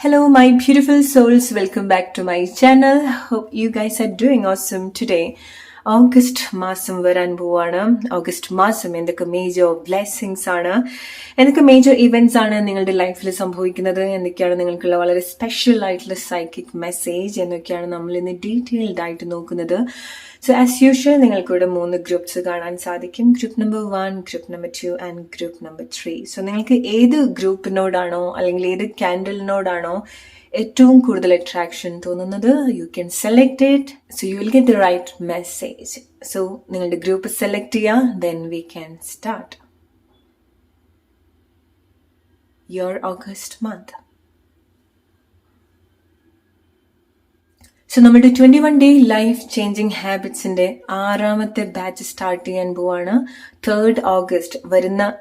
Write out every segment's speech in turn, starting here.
Hello, my beautiful souls. Welcome back to my channel. Hope you guys are doing awesome today. August മാസം വരാൻ പോവാണ്. August മാസം എന്തൊക്കെ major blessings ആണ്, എന്തൊക്കെ മേജർ ഇവന്റ്സ് ആണ് നിങ്ങളുടെ ലൈഫിൽ സംഭവിക്കുന്നത്, എന്തൊക്കെയാണ് നിങ്ങൾക്കുള്ള വളരെ സ്പെഷ്യൽ ആയിട്ടുള്ള സൈക്കിക് മെസ്സേജ് എന്നൊക്കെയാണ് നമ്മൾ ഇന്ന് ഡീറ്റെയിൽഡ് ആയിട്ട് നോക്കുന്നത്. സോ ആസ് യൂഷ്വൽ നിങ്ങൾക്കിവിടെ 3 ഗ്രൂപ്പ്സ് കാണാൻ സാധിക്കും. Group number 1, group number 2 and group number 3. So നിങ്ങൾക്ക് ഏത് ഗ്രൂപ്പിനോടാണോ അല്ലെങ്കിൽ ഏത് ക്യാൻഡലിനോടാണോ ഏറ്റവും കൂടുതൽ അട്രാക്ഷൻ തോന്നുന്നത്, you can select it. So you will get the right message. So നിങ്ങളുടെ ഗ്രൂപ്പ് സെലക്ട് ചെയ്യുക, then we can start your August month. So നമ്മുടെ 21 ഡേ ലൈഫ് ചേഞ്ചിങ് ഹാബിറ്റ്സിന്റെ 6ാമത്തെ ബാച്ച് സ്റ്റാർട്ട് ചെയ്യാൻ പോവാണ്. 3rd ഓഗസ്റ്റ് വരുന്ന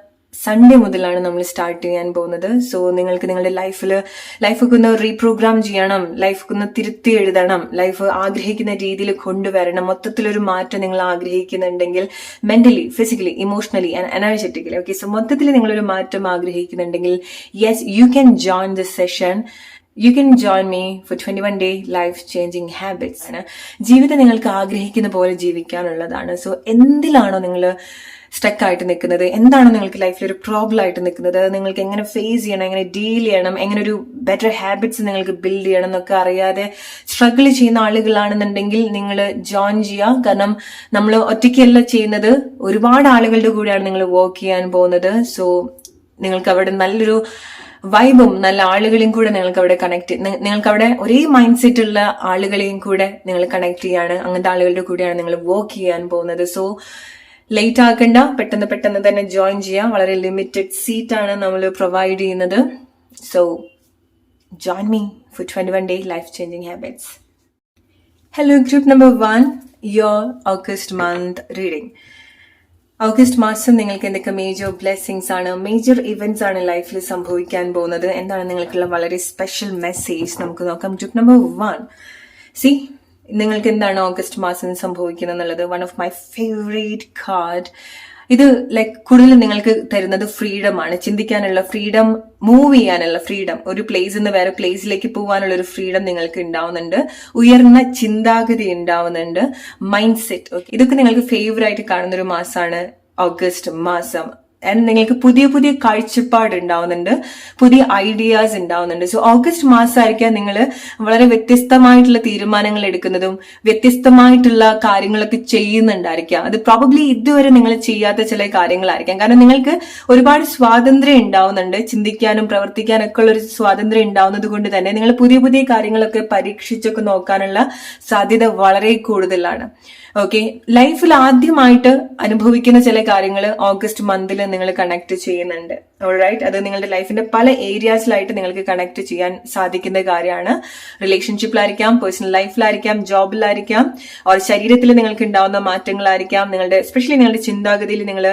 സൺഡേ മുതലാണ് നമ്മൾ സ്റ്റാർട്ട് ചെയ്യാൻ പോകുന്നത്. സോ നിങ്ങൾക്ക് നിങ്ങളുടെ ലൈഫൊക്കെ ഒന്ന് റീപ്രോഗ്രാം ചെയ്യണം, ലൈഫൊക്കെ ഒന്ന് തിരുത്തി എഴുതണം, ലൈഫ് ആഗ്രഹിക്കുന്ന രീതിയിൽ കൊണ്ടുവരണം, മൊത്തത്തിലൊരു മാറ്റം നിങ്ങൾ ആഗ്രഹിക്കുന്നുണ്ടെങ്കിൽ mentally, physically, emotionally and energetically. Okay, so മൊത്തത്തിൽ നിങ്ങളൊരു മാറ്റം ആഗ്രഹിക്കുന്നുണ്ടെങ്കിൽ yes, you can join this session. You can join me for 21 day life changing habits. ജീവിതം നിങ്ങൾക്ക് ആഗ്രഹിക്കുന്ന പോലെ ജീവിക്കാനുള്ളതാണ്. സോ എന്തിലാണോ നിങ്ങൾ സ്റ്റക്ക് ആയിട്ട് നിൽക്കുന്നത്, എന്താണോ നിങ്ങൾക്ക് ലൈഫിൽ ഒരു പ്രോബ്ലം ആയിട്ട് നിൽക്കുന്നത്, അത് നിങ്ങൾക്ക് എങ്ങനെ ഫേസ് ചെയ്യണം, എങ്ങനെ ഡീൽ ചെയ്യണം, എങ്ങനെ ഒരു ബെറ്റർ ഹാബിറ്റ്സ് നിങ്ങൾക്ക് ബിൽഡ് ചെയ്യണം എന്നൊക്കെ അറിയാതെ സ്ട്രഗിൾ ചെയ്യുന്ന ആളുകളാണെന്നുണ്ടെങ്കിൽ നിങ്ങൾ ജോയിൻ ചെയ്യുക. കാരണം നമ്മൾ ഒറ്റയ്ക്കല്ല ചെയ്യുന്നത്, ഒരുപാട് ആളുകളുടെ കൂടെയാണ് നിങ്ങൾ വർക്ക് ചെയ്യാൻ പോകുന്നത്. സോ നിങ്ങൾക്ക് അവിടെ നല്ലൊരു വൈബും നല്ല ആളുകളെയും കൂടെ നിങ്ങൾക്ക് അവിടെ ഒരേ മൈൻഡ് സെറ്റ് ഉള്ള ആളുകളെയും കൂടെ നിങ്ങൾ കണക്ട് ചെയ്യാണ്. അങ്ങനത്തെ ആളുകളുടെ കൂടെയാണ് നിങ്ങൾ വർക്ക് ചെയ്യാൻ പോകുന്നത്. സോ ലേറ്റ് ആക്കണ്ട, പെട്ടെന്ന് തന്നെ ജോയിൻ ചെയ്യാം. വളരെ ലിമിറ്റഡ് സീറ്റാണ് നമ്മൾ പ്രൊവൈഡ് ചെയ്യുന്നത്. So join me for 21 day life changing habits. Hello, group number 1, your August month reading. August മാസം നിങ്ങൾക്ക് എന്തൊക്കെ മേജർ ബ്ലെസ്സിങ്സ് ആണ്, മേജർ ഇവന്റ്സ് ആണ് ലൈഫിൽ സംഭവിക്കാൻ പോകുന്നത്, എന്താണ് നിങ്ങൾക്കുള്ള വളരെ സ്പെഷ്യൽ മെസ്സേജ് നമുക്ക് നോക്കാം. ഗ്രൂപ്പ് നമ്പർ 1, സി നിങ്ങൾക്ക് എന്താണ് ഓഗസ്റ്റ് മാസം സംഭവിക്കുന്നത് എന്നുള്ളത്. One of my favourite card. ഇത് കൂടുതൽ നിങ്ങൾക്ക് തരുന്നത് ഫ്രീഡം ആണ്, ചിന്തിക്കാനുള്ള ഫ്രീഡം, മൂവ് ചെയ്യാനുള്ള ഫ്രീഡം, ഒരു പ്ലേസിൽ നിന്ന് വേറെ പ്ലേസിലേക്ക് പോകാനുള്ള ഒരു ഫ്രീഡം നിങ്ങൾക്ക് ഉണ്ടാവുന്നുണ്ട്, ഉയർന്ന ചിന്താഗതി ഉണ്ടാവുന്നുണ്ട്, മൈൻഡ് സെറ്റ്. ഓക്കെ, ഇതൊക്കെ നിങ്ങൾക്ക് ഫേവറായിട്ട് കാണുന്ന ഒരു മാസമാണ് ഓഗസ്റ്റ് മാസം. ആൻഡ് നിങ്ങൾക്ക് പുതിയ പുതിയ കാഴ്ചപ്പാട് ഉണ്ടാവുന്നുണ്ട്, പുതിയ ഐഡിയാസ് ഉണ്ടാവുന്നുണ്ട്. സോ ഓഗസ്റ്റ് മാസമായിരിക്കാം നിങ്ങൾ വളരെ വ്യത്യസ്തമായിട്ടുള്ള തീരുമാനങ്ങൾ എടുക്കുന്നതും വ്യത്യസ്തമായിട്ടുള്ള കാര്യങ്ങളൊക്കെ ചെയ്യുന്നുണ്ടായിരിക്കാം. അത് പ്രോബബ്ലി ഇതുവരെ നിങ്ങൾ ചെയ്യാത്ത ചില കാര്യങ്ങളായിരിക്കാം. കാരണം നിങ്ങൾക്ക് ഒരുപാട് സ്വാതന്ത്ര്യം ഉണ്ടാവുന്നുണ്ട്, ചിന്തിക്കാനും പ്രവർത്തിക്കാനും ഒക്കെ ഉള്ള ഒരു സ്വാതന്ത്ര്യം ഉണ്ടാവുന്നത് കൊണ്ട് തന്നെ നിങ്ങൾ പുതിയ പുതിയ കാര്യങ്ങളൊക്കെ പരീക്ഷിച്ചൊക്കെ നോക്കാനുള്ള സാധ്യത വളരെ കൂടുതലാണ്. ഓക്കെ, ലൈഫിൽ ആദ്യമായിട്ട് അനുഭവിക്കുന്ന ചില കാര്യങ്ങൾ ഓഗസ്റ്റ് മന്തിൽ നിങ്ങൾ കണക്ട് ചെയ്യുന്നുണ്ട്. ഓൾറൈറ്റ്, അത് നിങ്ങളുടെ ലൈഫിന്റെ പല ഏരിയാസിലായിട്ട് നിങ്ങൾക്ക് കണക്ട് ചെയ്യാൻ സാധിക്കുന്ന കാര്യമാണ്. റിലേഷൻഷിപ്പിലായിരിക്കാം, പേഴ്സണൽ ലൈഫിലായിരിക്കാം, ജോബിലായിരിക്കാം, ഓർ ശരീരത്തിൽ നിങ്ങൾക്ക് ഉണ്ടാവുന്ന മാറ്റങ്ങളായിരിക്കാം, എസ്പെഷ്യലി നിങ്ങളുടെ ചിന്താഗതിയിൽ നിങ്ങൾ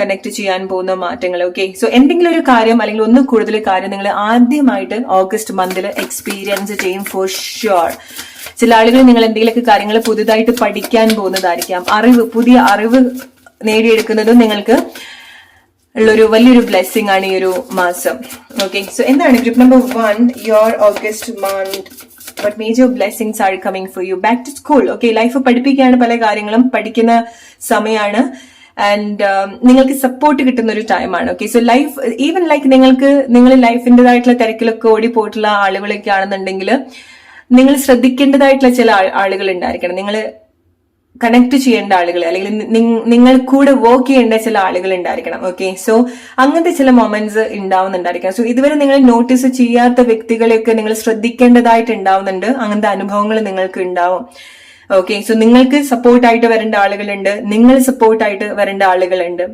കണക്ട് ചെയ്യാൻ പോകുന്ന മാറ്റങ്ങൾ. ഓക്കെ, സോ എന്തെങ്കിലും ഒരു കാര്യം അല്ലെങ്കിൽ ഒന്ന് കൂടുതൽ കാര്യം നിങ്ങൾ ആദ്യമായിട്ട് ഓഗസ്റ്റ് മന്തിൽ എക്സ്പീരിയൻസ് ചെയ്യും ഫോർ ഷുവർ. ചില ആളുകൾ നിങ്ങൾ എന്തെങ്കിലുമൊക്കെ കാര്യങ്ങൾ പുതുതായിട്ട് പഠിക്കാൻ പോകുന്നതായിരിക്കാം, പുതിയ അറിവ് നേടിയെടുക്കുന്നതും നിങ്ങൾക്ക് ഉള്ളൊരു വലിയൊരു ബ്ലെസ്സിങ് ആണ് ഈ ഒരു മാസം. ഓക്കെ, സോ എന്താണ് group number 1, your August month, but major blessings are coming for you. Back to school. Okay, life പഠിപ്പിക്കുകയാണ്, പല കാര്യങ്ങളും പഠിക്കുന്ന സമയമാണ്. ആൻഡ് നിങ്ങൾക്ക് സപ്പോർട്ട് കിട്ടുന്ന ഒരു ടൈമാണ്. ഓക്കെ, സോ ലൈഫ് ഈവൻ നിങ്ങൾ ലൈഫിൻ്റെതായിട്ടുള്ള തിരക്കിലൊക്കെ ഓടിപ്പോയിട്ടുള്ള ആളുകളൊക്കെ ആണെന്നുണ്ടെങ്കിൽ നിങ്ങൾ ശ്രദ്ധിക്കേണ്ടതായിട്ടുള്ള ചില ആളുകൾ ഉണ്ടായിരിക്കണം, നിങ്ങൾ കണക്ട് ചെയ്യേണ്ട ആളുകൾ, അല്ലെങ്കിൽ നിങ്ങൾ കൂടെ വർക്ക് ചെയ്യേണ്ട ചില ആളുകൾ ഉണ്ടായിരിക്കണം. ഓക്കെ, സോ അങ്ങനത്തെ ചില മൊമെന്റ്സ് ഉണ്ടാവുന്നുണ്ടായിരിക്കണം. സോ ഇതുവരെ നിങ്ങൾ നോട്ടീസ് ചെയ്യാത്ത വ്യക്തികളെയൊക്കെ നിങ്ങൾ ശ്രദ്ധിക്കേണ്ടതായിട്ട് ഉണ്ടാവുന്നുണ്ട്. അങ്ങനത്തെ അനുഭവങ്ങൾ നിങ്ങൾക്ക് ഉണ്ടാവും. ഓക്കെ, സോ നിങ്ങൾക്ക് സപ്പോർട്ടായിട്ട് വരേണ്ട ആളുകളുണ്ട്, നിങ്ങൾ സപ്പോർട്ടായിട്ട് വരേണ്ട ആളുകളുണ്ട്.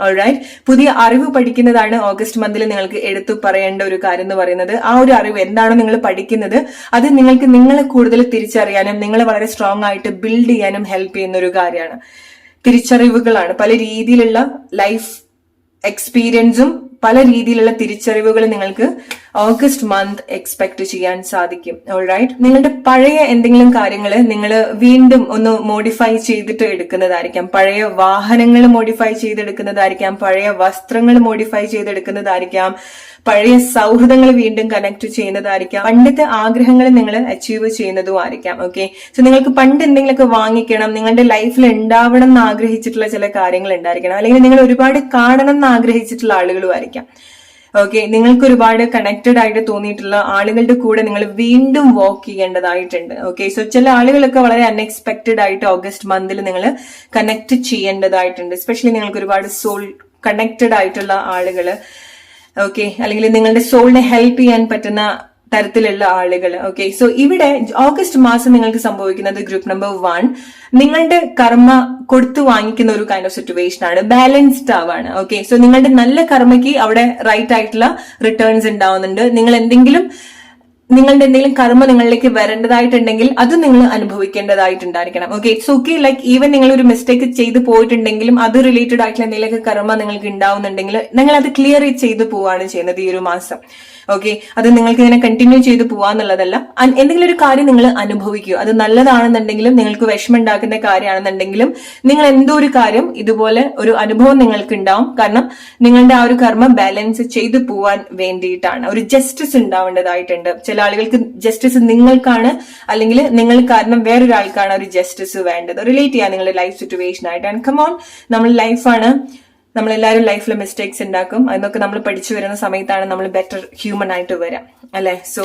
ഓൾറൈറ്റ്, പുതിയ അറിവ് പഠിക്കുന്നതാണ് ഓഗസ്റ്റ് മന്തിൽ നിങ്ങൾക്ക് എടുത്തു പറയേണ്ട ഒരു കാര്യം എന്ന് പറയുന്നത്. ആ ഒരു അറിവ് എന്താണോ നിങ്ങൾ പഠിക്കുന്നത്, അത് നിങ്ങൾക്ക് നിങ്ങളെ കൂടുതൽ തിരിച്ചറിയാനും നിങ്ങളെ വളരെ സ്ട്രോങ് ആയിട്ട് ബിൽഡ് ചെയ്യാനും ഹെൽപ്പ് ചെയ്യുന്ന ഒരു കാര്യമാണ്. തിരിച്ചറിവുകളാണ്, പല രീതിയിലുള്ള ലൈഫ് എക്സ്പീരിയൻസും പല രീതിയിലുള്ള തിരിച്ചറിവുകൾ നിങ്ങൾക്ക് ഓഗസ്റ്റ് മന്ത് എക്സ്പെക്ട് ചെയ്യാൻ സാധിക്കും. ഓൾറൈറ്റ്, നിങ്ങളുടെ പഴയ എന്തെങ്കിലും കാര്യങ്ങൾ നിങ്ങൾ വീണ്ടും ഒന്ന് മോഡിഫൈ ചെയ്തിട്ട് എടുക്കുന്നതായിരിക്കാം. പഴയ വാഹനങ്ങൾ മോഡിഫൈ ചെയ്തെടുക്കുന്നതായിരിക്കാം, പഴയ വസ്ത്രങ്ങൾ മോഡിഫൈ ചെയ്തെടുക്കുന്നതായിരിക്കാം, പഴയ സൗഹൃദങ്ങൾ വീണ്ടും കണക്ട് ചെയ്യുന്നതായിരിക്കാം, പണ്ടത്തെ ആഗ്രഹങ്ങൾ നിങ്ങൾ അച്ചീവ് ചെയ്യുന്നതും ആയിരിക്കാം. ഓക്കെ, സോ നിങ്ങൾക്ക് പണ്ട് എന്തെങ്കിലുമൊക്കെ വാങ്ങിക്കണം, നിങ്ങളുടെ ലൈഫിൽ ഉണ്ടാവണം എന്ന് ആഗ്രഹിച്ചിട്ടുള്ള ചില കാര്യങ്ങൾ ഉണ്ടായിരിക്കണം, അല്ലെങ്കിൽ നിങ്ങൾ ഒരുപാട് കാണണം എന്ന് ആഗ്രഹിച്ചിട്ടുള്ള ആളുകളും ആയിരിക്കാം. ഓക്കെ, നിങ്ങൾക്ക് ഒരുപാട് കണക്റ്റഡ് ആയിട്ട് തോന്നിയിട്ടുള്ള ആളുകളുടെ കൂടെ നിങ്ങൾ വീണ്ടും വർക്ക് ചെയ്യേണ്ടതായിട്ടുണ്ട്. ഓക്കെ, സോ ചില ആളുകളൊക്കെ വളരെ അൺഎക്സ്പെക്റ്റഡ് ആയിട്ട് ഓഗസ്റ്റ് മന്തിൽ നിങ്ങൾ കണക്ട് ചെയ്യേണ്ടതായിട്ടുണ്ട്. എസ്പെഷ്യലി നിങ്ങൾക്ക് ഒരുപാട് സോൾ കണക്റ്റഡ് ആയിട്ടുള്ള ആളുകള്, ഓക്കെ, അല്ലെങ്കിൽ നിങ്ങളുടെ സോളിനെ ഹെൽപ്പ് ചെയ്യാൻ പറ്റുന്ന തരത്തിലുള്ള ആളുകൾ. ഓക്കെ, സോ ഇവിടെ ഓഗസ്റ്റ് മാസം നിങ്ങൾക്ക് സംഭവിക്കുന്നത് ഗ്രൂപ്പ് നമ്പർ 1, നിങ്ങളുടെ കർമ്മ കൊടുത്തു വാങ്ങിക്കുന്ന ഒരു കൈൻഡ് ഓഫ് സിറ്റുവേഷൻ ആണ്, ബാലൻസ്ഡ് ആവാണ്. ഓക്കെ, സോ നിങ്ങളുടെ നല്ല കർമ്മയ്ക്ക് അവിടെ റൈറ്റ് ആയിട്ടുള്ള റിട്ടേൺസ് ഉണ്ടാവുന്നുണ്ട്. നിങ്ങളുടെ എന്തെങ്കിലും കർമ്മ നിങ്ങളിലേക്ക് വരേണ്ടതായിട്ടുണ്ടെങ്കിൽ അത് നിങ്ങൾ അനുഭവിക്കേണ്ടതായിട്ടുണ്ടായിരിക്കണം. Okay, it's okay, like even നിങ്ങൾ ഒരു മിസ്റ്റേക്ക് ചെയ്തു പോയിട്ടുണ്ടെങ്കിലും അത് റിലേറ്റഡ് ആയിട്ടുള്ള എന്തെങ്കിലുമൊക്കെ കർമ്മ നിങ്ങൾക്ക് ഉണ്ടാവുന്നുണ്ടെങ്കിൽ നിങ്ങൾ അത് ക്ലിയർ ചെയ്ത് പോവാണ് ചെയ്യുന്നത് ഈ ഒരു മാസം. ഓക്കെ, അത് നിങ്ങൾക്ക് ഇങ്ങനെ കണ്ടിന്യൂ ചെയ്ത് പോവാന്നുള്ളതല്ല. എന്തെങ്കിലും ഒരു കാര്യം നിങ്ങൾ അനുഭവിക്കുക, അത് നല്ലതാണെന്നുണ്ടെങ്കിലും നിങ്ങൾക്ക് വിഷമം ഉണ്ടാക്കുന്ന കാര്യമാണെന്നുണ്ടെങ്കിലും നിങ്ങൾ എന്തോ ഒരു കാര്യം ഇതുപോലെ ഒരു അനുഭവം നിങ്ങൾക്ക് ഉണ്ടാവും. കാരണം നിങ്ങളുടെ ആ ഒരു കർമ്മ ബാലൻസ് ചെയ്തു പോവാൻ വേണ്ടിയിട്ടാണ്. ഒരു ജസ്റ്റിസ് ഉണ്ടാവേണ്ടതായിട്ടുണ്ട്. ചില ആളുകൾക്ക് ജസ്റ്റിസ് നിങ്ങൾക്കാണ്, അല്ലെങ്കിൽ നിങ്ങൾ കാരണം വേറൊരാൾക്കാണ് ഒരു ജസ്റ്റിസ് വേണ്ടത്. റിലേറ്റ് ചെയ്യാൻ നിങ്ങളുടെ ലൈഫ് സിറ്റുവേഷൻ ആയിട്ട്. ആൻഡ് കമോൺ, നമ്മൾ ലൈഫാണ്, നമ്മളെല്ലാവരും ലൈഫിൽ മിസ്റ്റേക്സ് ഉണ്ടാക്കും. അതൊക്കെ നമ്മൾ പഠിച്ചു വരുന്ന സമയത്താണ് നമ്മൾ ബെറ്റർ ഹ്യൂമൻ ആയിട്ട് വരാം, അല്ലെ? സോ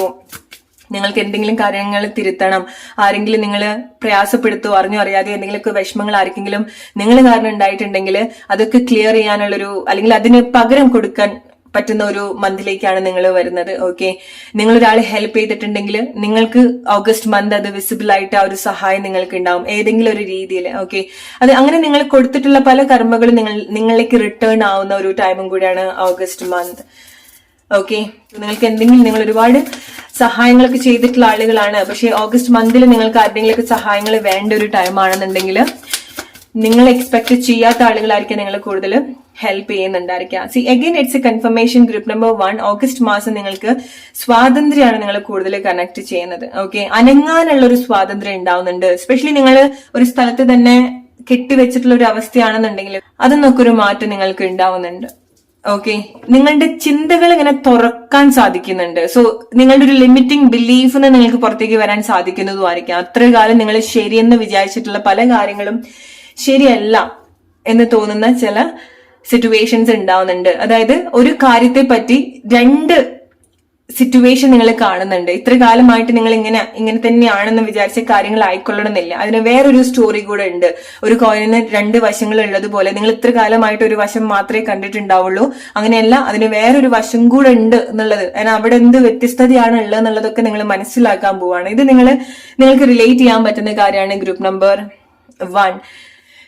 നിങ്ങൾക്ക് എന്തെങ്കിലും കാര്യങ്ങൾ തിരുത്തണം, ആരെങ്കിലും നിങ്ങൾ പ്രയാസപ്പെടുത്തോ അറിഞ്ഞോ അറിയാതെ എന്തെങ്കിലുമൊക്കെ വിഷമങ്ങൾ ആർക്കെങ്കിലും നിങ്ങൾ കാരണം ഉണ്ടായിട്ടുണ്ടെങ്കിൽ അതൊക്കെ ക്ലിയർ ചെയ്യാനുള്ളൊരു, അല്ലെങ്കിൽ അതിന് പകരം കൊടുക്കാൻ പറ്റുന്ന ഒരു മന്തിലേക്കാണ് നിങ്ങൾ വരുന്നത്. ഓക്കെ, നിങ്ങൾ ഒരാളെ ഹെൽപ്പ് ചെയ്തിട്ടുണ്ടെങ്കിൽ നിങ്ങൾക്ക് ഓഗസ്റ്റ് മന്ത് അത് വിസിബിൾ ആയിട്ട് ആ ഒരു സഹായം നിങ്ങൾക്ക് ഉണ്ടാവും ഏതെങ്കിലും ഒരു രീതിയിൽ. ഓക്കെ, അത് അങ്ങനെ നിങ്ങൾ കൊടുത്തിട്ടുള്ള പല കർമ്മകളും നിങ്ങളിലേക്ക് റിട്ടേൺ ആവുന്ന ഒരു ടൈമും കൂടിയാണ് ഓഗസ്റ്റ് മന്ത്. ഓക്കെ, നിങ്ങൾക്ക് എന്തെങ്കിലും നിങ്ങൾ ഒരുപാട് സഹായങ്ങളൊക്കെ ചെയ്തിട്ടുള്ള ആളുകളാണ്, പക്ഷെ ഓഗസ്റ്റ് മന്തിൽ നിങ്ങൾക്ക് ആരുടെങ്കിലൊക്കെ സഹായങ്ങൾ വേണ്ട ഒരു ടൈം ആണെന്നുണ്ടെങ്കിൽ നിങ്ങൾ എക്സ്പെക്ട് ചെയ്യാത്ത ആളുകളായിരിക്കും നിങ്ങൾ കൂടുതൽ ഹെൽപ്പ് ചെയ്യുന്നുണ്ടായിരിക്കാം. See again it's a confirmation. Group number 1, August മാസം നിങ്ങൾക്ക് സ്വാതന്ത്ര്യമാണ് നിങ്ങൾ കൂടുതൽ കണക്ട് ചെയ്യുന്നത്. ഓക്കെ, അനങ്ങാനുള്ള ഒരു സ്വാതന്ത്ര്യം ഉണ്ടാവുന്നുണ്ട്. എസ്പെഷ്യലി നിങ്ങൾ ഒരു സ്ഥലത്ത് തന്നെ കെട്ടിവെച്ചിട്ടുള്ള ഒരു അവസ്ഥയാണെന്നുണ്ടെങ്കിൽ അതിനൊക്കെ ഒരു മാറ്റം നിങ്ങൾക്ക് ഉണ്ടാവുന്നുണ്ട്. ഓക്കെ, നിങ്ങളുടെ ചിന്തകൾ ഇങ്ങനെ തുറക്കാൻ സാധിക്കുന്നുണ്ട്. സോ നിങ്ങളുടെ ഒരു ലിമിറ്റിംഗ് ബിലീഫിന് നിങ്ങൾക്ക് പുറത്തേക്ക് വരാൻ സാധിക്കുന്നതുമായിരിക്കാം. അത്ര കാലം നിങ്ങൾ ശരിയെന്ന് വിചാരിച്ചിട്ടുള്ള പല കാര്യങ്ങളും ശരിയല്ല എന്ന് തോന്നുന്ന ചില സിറ്റുവേഷൻസ് ഉണ്ടാവുന്നുണ്ട്. അതായത് ഒരു കാര്യത്തെ പറ്റി 2 സിറ്റുവേഷൻ നിങ്ങൾ കാണുന്നുണ്ട്. ഇത്ര കാലമായിട്ട് നിങ്ങൾ ഇങ്ങനെ തന്നെയാണെന്ന് വിചാരിച്ച കാര്യങ്ങൾ ആയിക്കൊള്ളണമെന്നില്ല. അതിന് വേറൊരു സ്റ്റോറി കൂടെ ഉണ്ട്. ഒരു കോയിന് 2 വശങ്ങൾ ഉള്ളതുപോലെ നിങ്ങൾ ഇത്ര കാലമായിട്ട് ഒരു വശം മാത്രമേ കണ്ടിട്ടുണ്ടാവുള്ളൂ. അങ്ങനെയല്ല, അതിന് വേറൊരു വശം കൂടെ ഉണ്ട് എന്നുള്ളത്, അതിന് അവിടെ എന്ത് വ്യത്യസ്തതയാണ് ഉള്ളത് എന്നുള്ളതൊക്കെ നിങ്ങൾ മനസ്സിലാക്കാൻ പോവാണ്. ഇത് നിങ്ങൾക്ക് റിലേറ്റ് ചെയ്യാൻ പറ്റുന്ന കാര്യമാണ് ഗ്രൂപ്പ് നമ്പർ 1.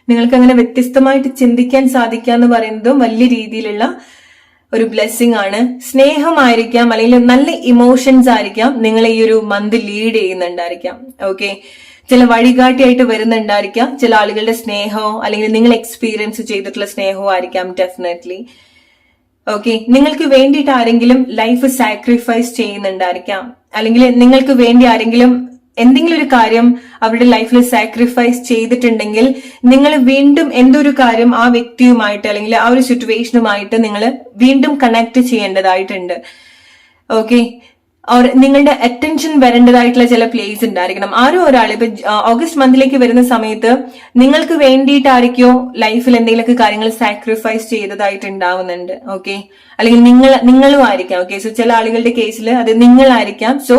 നിങ്ങൾക്ക് അങ്ങനെ വ്യത്യസ്തമായിട്ട് ചിന്തിക്കാൻ സാധിക്കുക എന്ന് പറയുന്നതും വലിയ രീതിയിലുള്ള ഒരു ബ്ലെസ്സിങ് ആണ്. സ്നേഹമായിരിക്കാം, അല്ലെങ്കിൽ നല്ല ഇമോഷൻസ് ആയിരിക്കാം നിങ്ങളെ ഈ ഒരു മന്ത് ലീഡ് ചെയ്യുന്നുണ്ടായിരിക്കാം. ഓക്കെ, ചില വഴികാട്ടിയായിട്ട് വരുന്നുണ്ടായിരിക്കാം. ചില ആളുകളുടെ സ്നേഹമോ അല്ലെങ്കിൽ നിങ്ങൾ എക്സ്പീരിയൻസ് ചെയ്തിട്ടുള്ള സ്നേഹമോ ആയിരിക്കാം ഡെഫിനറ്റ്ലി. ഓക്കെ, നിങ്ങൾക്ക് വേണ്ടിയിട്ട് ആരെങ്കിലും ലൈഫ് സാക്രിഫൈസ് ചെയ്യുന്നുണ്ടായിരിക്കാം, അല്ലെങ്കിൽ നിങ്ങൾക്ക് വേണ്ടി ആരെങ്കിലും എന്തെങ്കിലും ഒരു കാര്യം അവരുടെ ലൈഫിൽ സാക്രിഫൈസ് ചെയ്തിട്ടുണ്ടെങ്കിൽ നിങ്ങൾ വീണ്ടും എന്തൊരു കാര്യം ആ വ്യക്തിയുമായിട്ട് അല്ലെങ്കിൽ ആ ഒരു സിറ്റുവേഷനുമായിട്ട് നിങ്ങൾ വീണ്ടും കണക്ട് ചെയ്യേണ്ടതായിട്ടുണ്ട്. ഓക്കെ, നിങ്ങളുടെ അറ്റൻഷൻ വരേണ്ടതായിട്ടുള്ള ചില പ്ലേസ് ഉണ്ടായിരിക്കണം. ആരോ ഒരാൾ ഇപ്പൊ ഓഗസ്റ്റ് മന്തിലേക്ക് വരുന്ന സമയത്ത് നിങ്ങൾക്ക് വേണ്ടിയിട്ടായിരിക്കോ ലൈഫിൽ എന്തെങ്കിലുമൊക്കെ കാര്യങ്ങൾ സാക്രിഫൈസ് ചെയ്തതായിട്ട് ഉണ്ടാവുന്നുണ്ട്. ഓക്കെ, അല്ലെങ്കിൽ നിങ്ങളും ആയിരിക്കാം. ഓക്കെ, സോ ചില ആളുകളുടെ കേസിൽ അത് നിങ്ങളായിരിക്കാം. സോ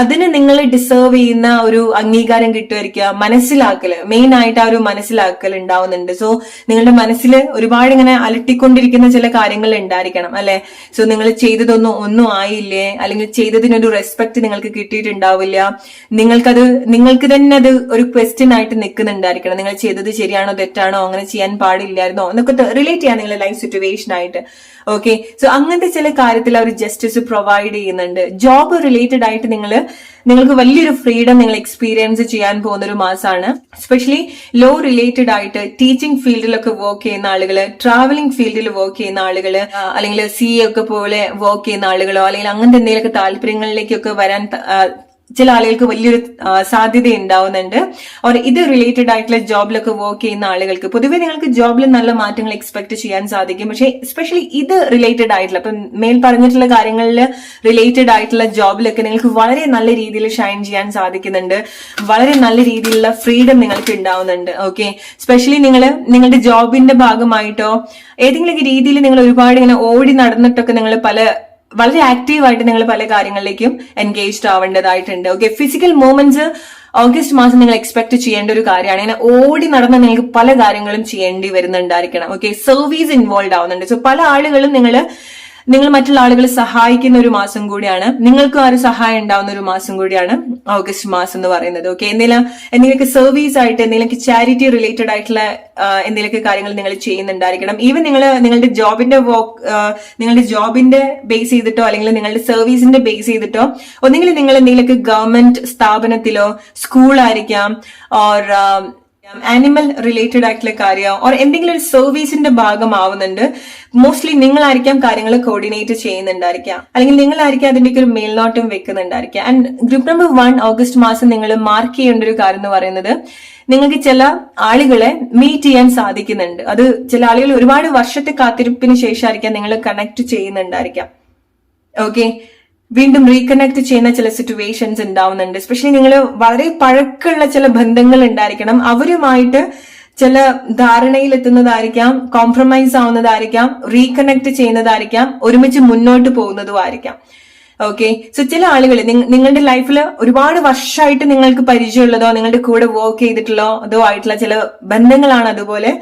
അതിന് നിങ്ങൾ ഡിസേർവ് ചെയ്യുന്ന ഒരു അംഗീകാരം കിട്ടുമായിരിക്കുക. മനസ്സിലാക്കല്, മെയിൻ ആയിട്ട് ആ ഒരു മനസ്സിലാക്കൽ ഉണ്ടാവുന്നുണ്ട്. സോ നിങ്ങളുടെ മനസ്സിൽ ഒരുപാട് ഇങ്ങനെ അലട്ടിക്കൊണ്ടിരിക്കുന്ന ചില കാര്യങ്ങൾ ഉണ്ടായിരിക്കണം, അല്ലെ? സോ നിങ്ങൾ ഒന്നും ആയില്ലേ, അല്ലെങ്കിൽ ചെയ്തതിനൊരു റെസ്പെക്ട് നിങ്ങൾക്ക് കിട്ടിയിട്ടുണ്ടാവില്ല. നിങ്ങൾക്ക് തന്നെ അത് ഒരു ക്വസ്റ്റ്യൻ ആയിട്ട് നിൽക്കുന്നുണ്ടായിരിക്കണം. നിങ്ങൾ ചെയ്തത് ശരിയാണോ തെറ്റാണോ, അങ്ങനെ ചെയ്യാൻ പാടില്ലായിരുന്നോ എന്നൊക്കെ റിലേറ്റ് ചെയ്യാൻ നിങ്ങളുടെ ലൈഫ് സിറ്റുവേഷൻ ആയിട്ട്. ഓക്കെ, സോ അങ്ങനത്തെ ചില കാര്യത്തിൽ അവർ ജസ്റ്റിസ് പ്രൊവൈഡ് ചെയ്യുന്നുണ്ട്. ജോബ് റിലേറ്റഡ് ആയിട്ട് നിങ്ങൾ നിങ്ങൾക്ക് വലിയൊരു ഫ്രീഡം നിങ്ങൾ എക്സ്പീരിയൻസ് ചെയ്യാൻ പോകുന്ന ഒരു മാസമാണ്. എസ്പെഷ്യലി ലോ റിലേറ്റഡ് ആയിട്ട് ടീച്ചിങ് ഫീൽഡിലൊക്കെ വർക്ക് ചെയ്യുന്ന ആളുകള്, ട്രാവലിംഗ് ഫീൽഡിൽ വർക്ക് ചെയ്യുന്ന ആളുകള്, അല്ലെങ്കിൽ CA ഒക്കെ പോലെ വർക്ക് ചെയ്യുന്ന ആളുകളോ അല്ലെങ്കിൽ അങ്ങനത്തെ എന്തെങ്കിലുമൊക്കെ താല്പര്യങ്ങളിലേക്കൊക്കെ വരാൻ ചില ആളുകൾക്ക് വലിയൊരു സാധ്യത ഉണ്ടാവുന്നുണ്ട്. ഓർ ഇത് റിലേറ്റഡ് ആയിട്ടുള്ള ജോബിലൊക്കെ വർക്ക് ചെയ്യുന്ന ആളുകൾക്ക് പൊതുവെ നിങ്ങൾക്ക് ജോബിൽ നല്ല മാറ്റങ്ങൾ എക്സ്പെക്ട് ചെയ്യാൻ സാധിക്കും. പക്ഷേ എസ്പെഷ്യലി ഇത് റിലേറ്റഡ് ആയിട്ടുള്ള ഇപ്പം മേൽ പറഞ്ഞിട്ടുള്ള കാര്യങ്ങളിൽ റിലേറ്റഡ് ആയിട്ടുള്ള ജോബിലൊക്കെ നിങ്ങൾക്ക് വളരെ നല്ല രീതിയിൽ ഷൈൻ ചെയ്യാൻ സാധിക്കുന്നുണ്ട്. വളരെ നല്ല രീതിയിലുള്ള ഫ്രീഡം നിങ്ങൾക്ക് ഉണ്ടാവുന്നുണ്ട്. ഓക്കെ, സ്പെഷ്യലി നിങ്ങളുടെ ജോബിന്റെ ഭാഗമായിട്ടോ ഏതെങ്കിലും രീതിയിൽ നിങ്ങൾ ഒരുപാട് ഇങ്ങനെ ഓടി നടന്നിട്ടൊക്കെ നിങ്ങൾ വളരെ ആക്റ്റീവായിട്ട് നിങ്ങൾ പല കാര്യങ്ങളിലേക്കും എൻഗേജ്ഡ് ആവേണ്ടതായിട്ടുണ്ട്. ഓക്കെ, ഫിസിക്കൽ മൂവ്മെന്റ്സ് ഓഗസ്റ്റ് മാസം നിങ്ങൾ എക്സ്പെക്ട് ചെയ്യേണ്ട ഒരു കാര്യമാണ്. ഇങ്ങനെ ഓടി നടന്ന് നിങ്ങൾക്ക് പല കാര്യങ്ങളും ചെയ്യേണ്ടി വരുന്നുണ്ടായിരിക്കണം. ഓക്കെ, സർവീസ് ഇൻവോൾവ് ആവുന്നുണ്ട്. സോ പല ആളുകളും നിങ്ങൾ മറ്റുള്ള ആളുകളെ സഹായിക്കുന്ന ഒരു മാസം കൂടിയാണ്. നിങ്ങൾക്കും ആ ഒരു സഹായം ഉണ്ടാവുന്ന ഒരു മാസം കൂടിയാണ് ഓഗസ്റ്റ് മാസം എന്ന് പറയുന്നത്. ഓക്കെ, എന്തെങ്കിലുമൊക്കെ സർവീസ് ആയിട്ട് എന്തെങ്കിലുമൊക്കെ ചാരിറ്റി റിലേറ്റഡ് ആയിട്ടുള്ള എന്തെങ്കിലുമൊക്കെ കാര്യങ്ങൾ നിങ്ങൾ ചെയ്യുന്നുണ്ടായിരിക്കണം. ഈവൻ നിങ്ങളുടെ ജോബിന്റെ ബേസ് ചെയ്തിട്ടോ അല്ലെങ്കിൽ നിങ്ങളുടെ സർവീസിന്റെ ബേസ് ചെയ്തിട്ടോ ഒന്നെങ്കിൽ നിങ്ങൾ എന്തെങ്കിലുമൊക്കെ ഗവൺമെന്റ് സ്ഥാപനത്തിലോ സ്കൂളായിരിക്കാം ഓർ ആനിമൽ റിലേറ്റഡ് ആയിട്ടുള്ള കാര്യം ഓർ എന്തെങ്കിലും ഒരു സർവീസിന്റെ ഭാഗമാവുന്നുണ്ട്. മോസ്റ്റ്ലി നിങ്ങളായിരിക്കാം കാര്യങ്ങൾ കോർഡിനേറ്റ് ചെയ്യുന്നുണ്ടായിരിക്കാം, അല്ലെങ്കിൽ നിങ്ങളായിരിക്കാം അതിന്റെയൊക്കെ ഒരു മേൽനോട്ടം വെക്കുന്നുണ്ടായിരിക്കാം. ആൻഡ് ഗ്രൂപ്പ് നമ്പർ 1 ഓഗസ്റ്റ് മാസം നിങ്ങൾ മാർക്ക് ചെയ്യേണ്ട ഒരു കാര്യം എന്ന് പറയുന്നത് നിങ്ങൾക്ക് ചില ആളുകളെ മീറ്റ് ചെയ്യാൻ സാധിക്കുന്നുണ്ട്. അത് ചില ആളുകൾ ഒരുപാട് വർഷത്തെ കാത്തിരിപ്പിന് ശേഷമായിരിക്കാം നിങ്ങൾ കണക്ട് ചെയ്യുന്നുണ്ടായിരിക്കാം. ഓക്കെ, വീണ്ടും റീകണക്ട് ചെയ്യുന്ന ചില സിറ്റുവേഷൻസ് ഉണ്ടാവുന്നുണ്ട്. എസ്പെഷ്യലി നിങ്ങൾ വളരെ പഴക്കമുള്ള ചില ബന്ധങ്ങൾ ഉണ്ടായിരിക്കണം. അവരുമായിട്ട് ചില ധാരണയിൽ എത്തുന്നതായിരിക്കാം, കോംപ്രമൈസ് ആവുന്നതായിരിക്കാം, റീകണക്ട് ചെയ്യുന്നതായിരിക്കാം, ഒരുമിച്ച് മുന്നോട്ട് പോകുന്നതും ആയിരിക്കാം. ഓക്കെ, സോ ചില ആളുകൾ നിങ്ങളുടെ ലൈഫിൽ ഒരുപാട് വർഷമായിട്ട് നിങ്ങൾക്ക് പരിചയമുള്ളതോ നിങ്ങളുടെ കൂടെ വർക്ക് ചെയ്തിട്ടുള്ളതോ ആയിട്ടുള്ള ചില ബന്ധങ്ങളാണ് അതുപോലെ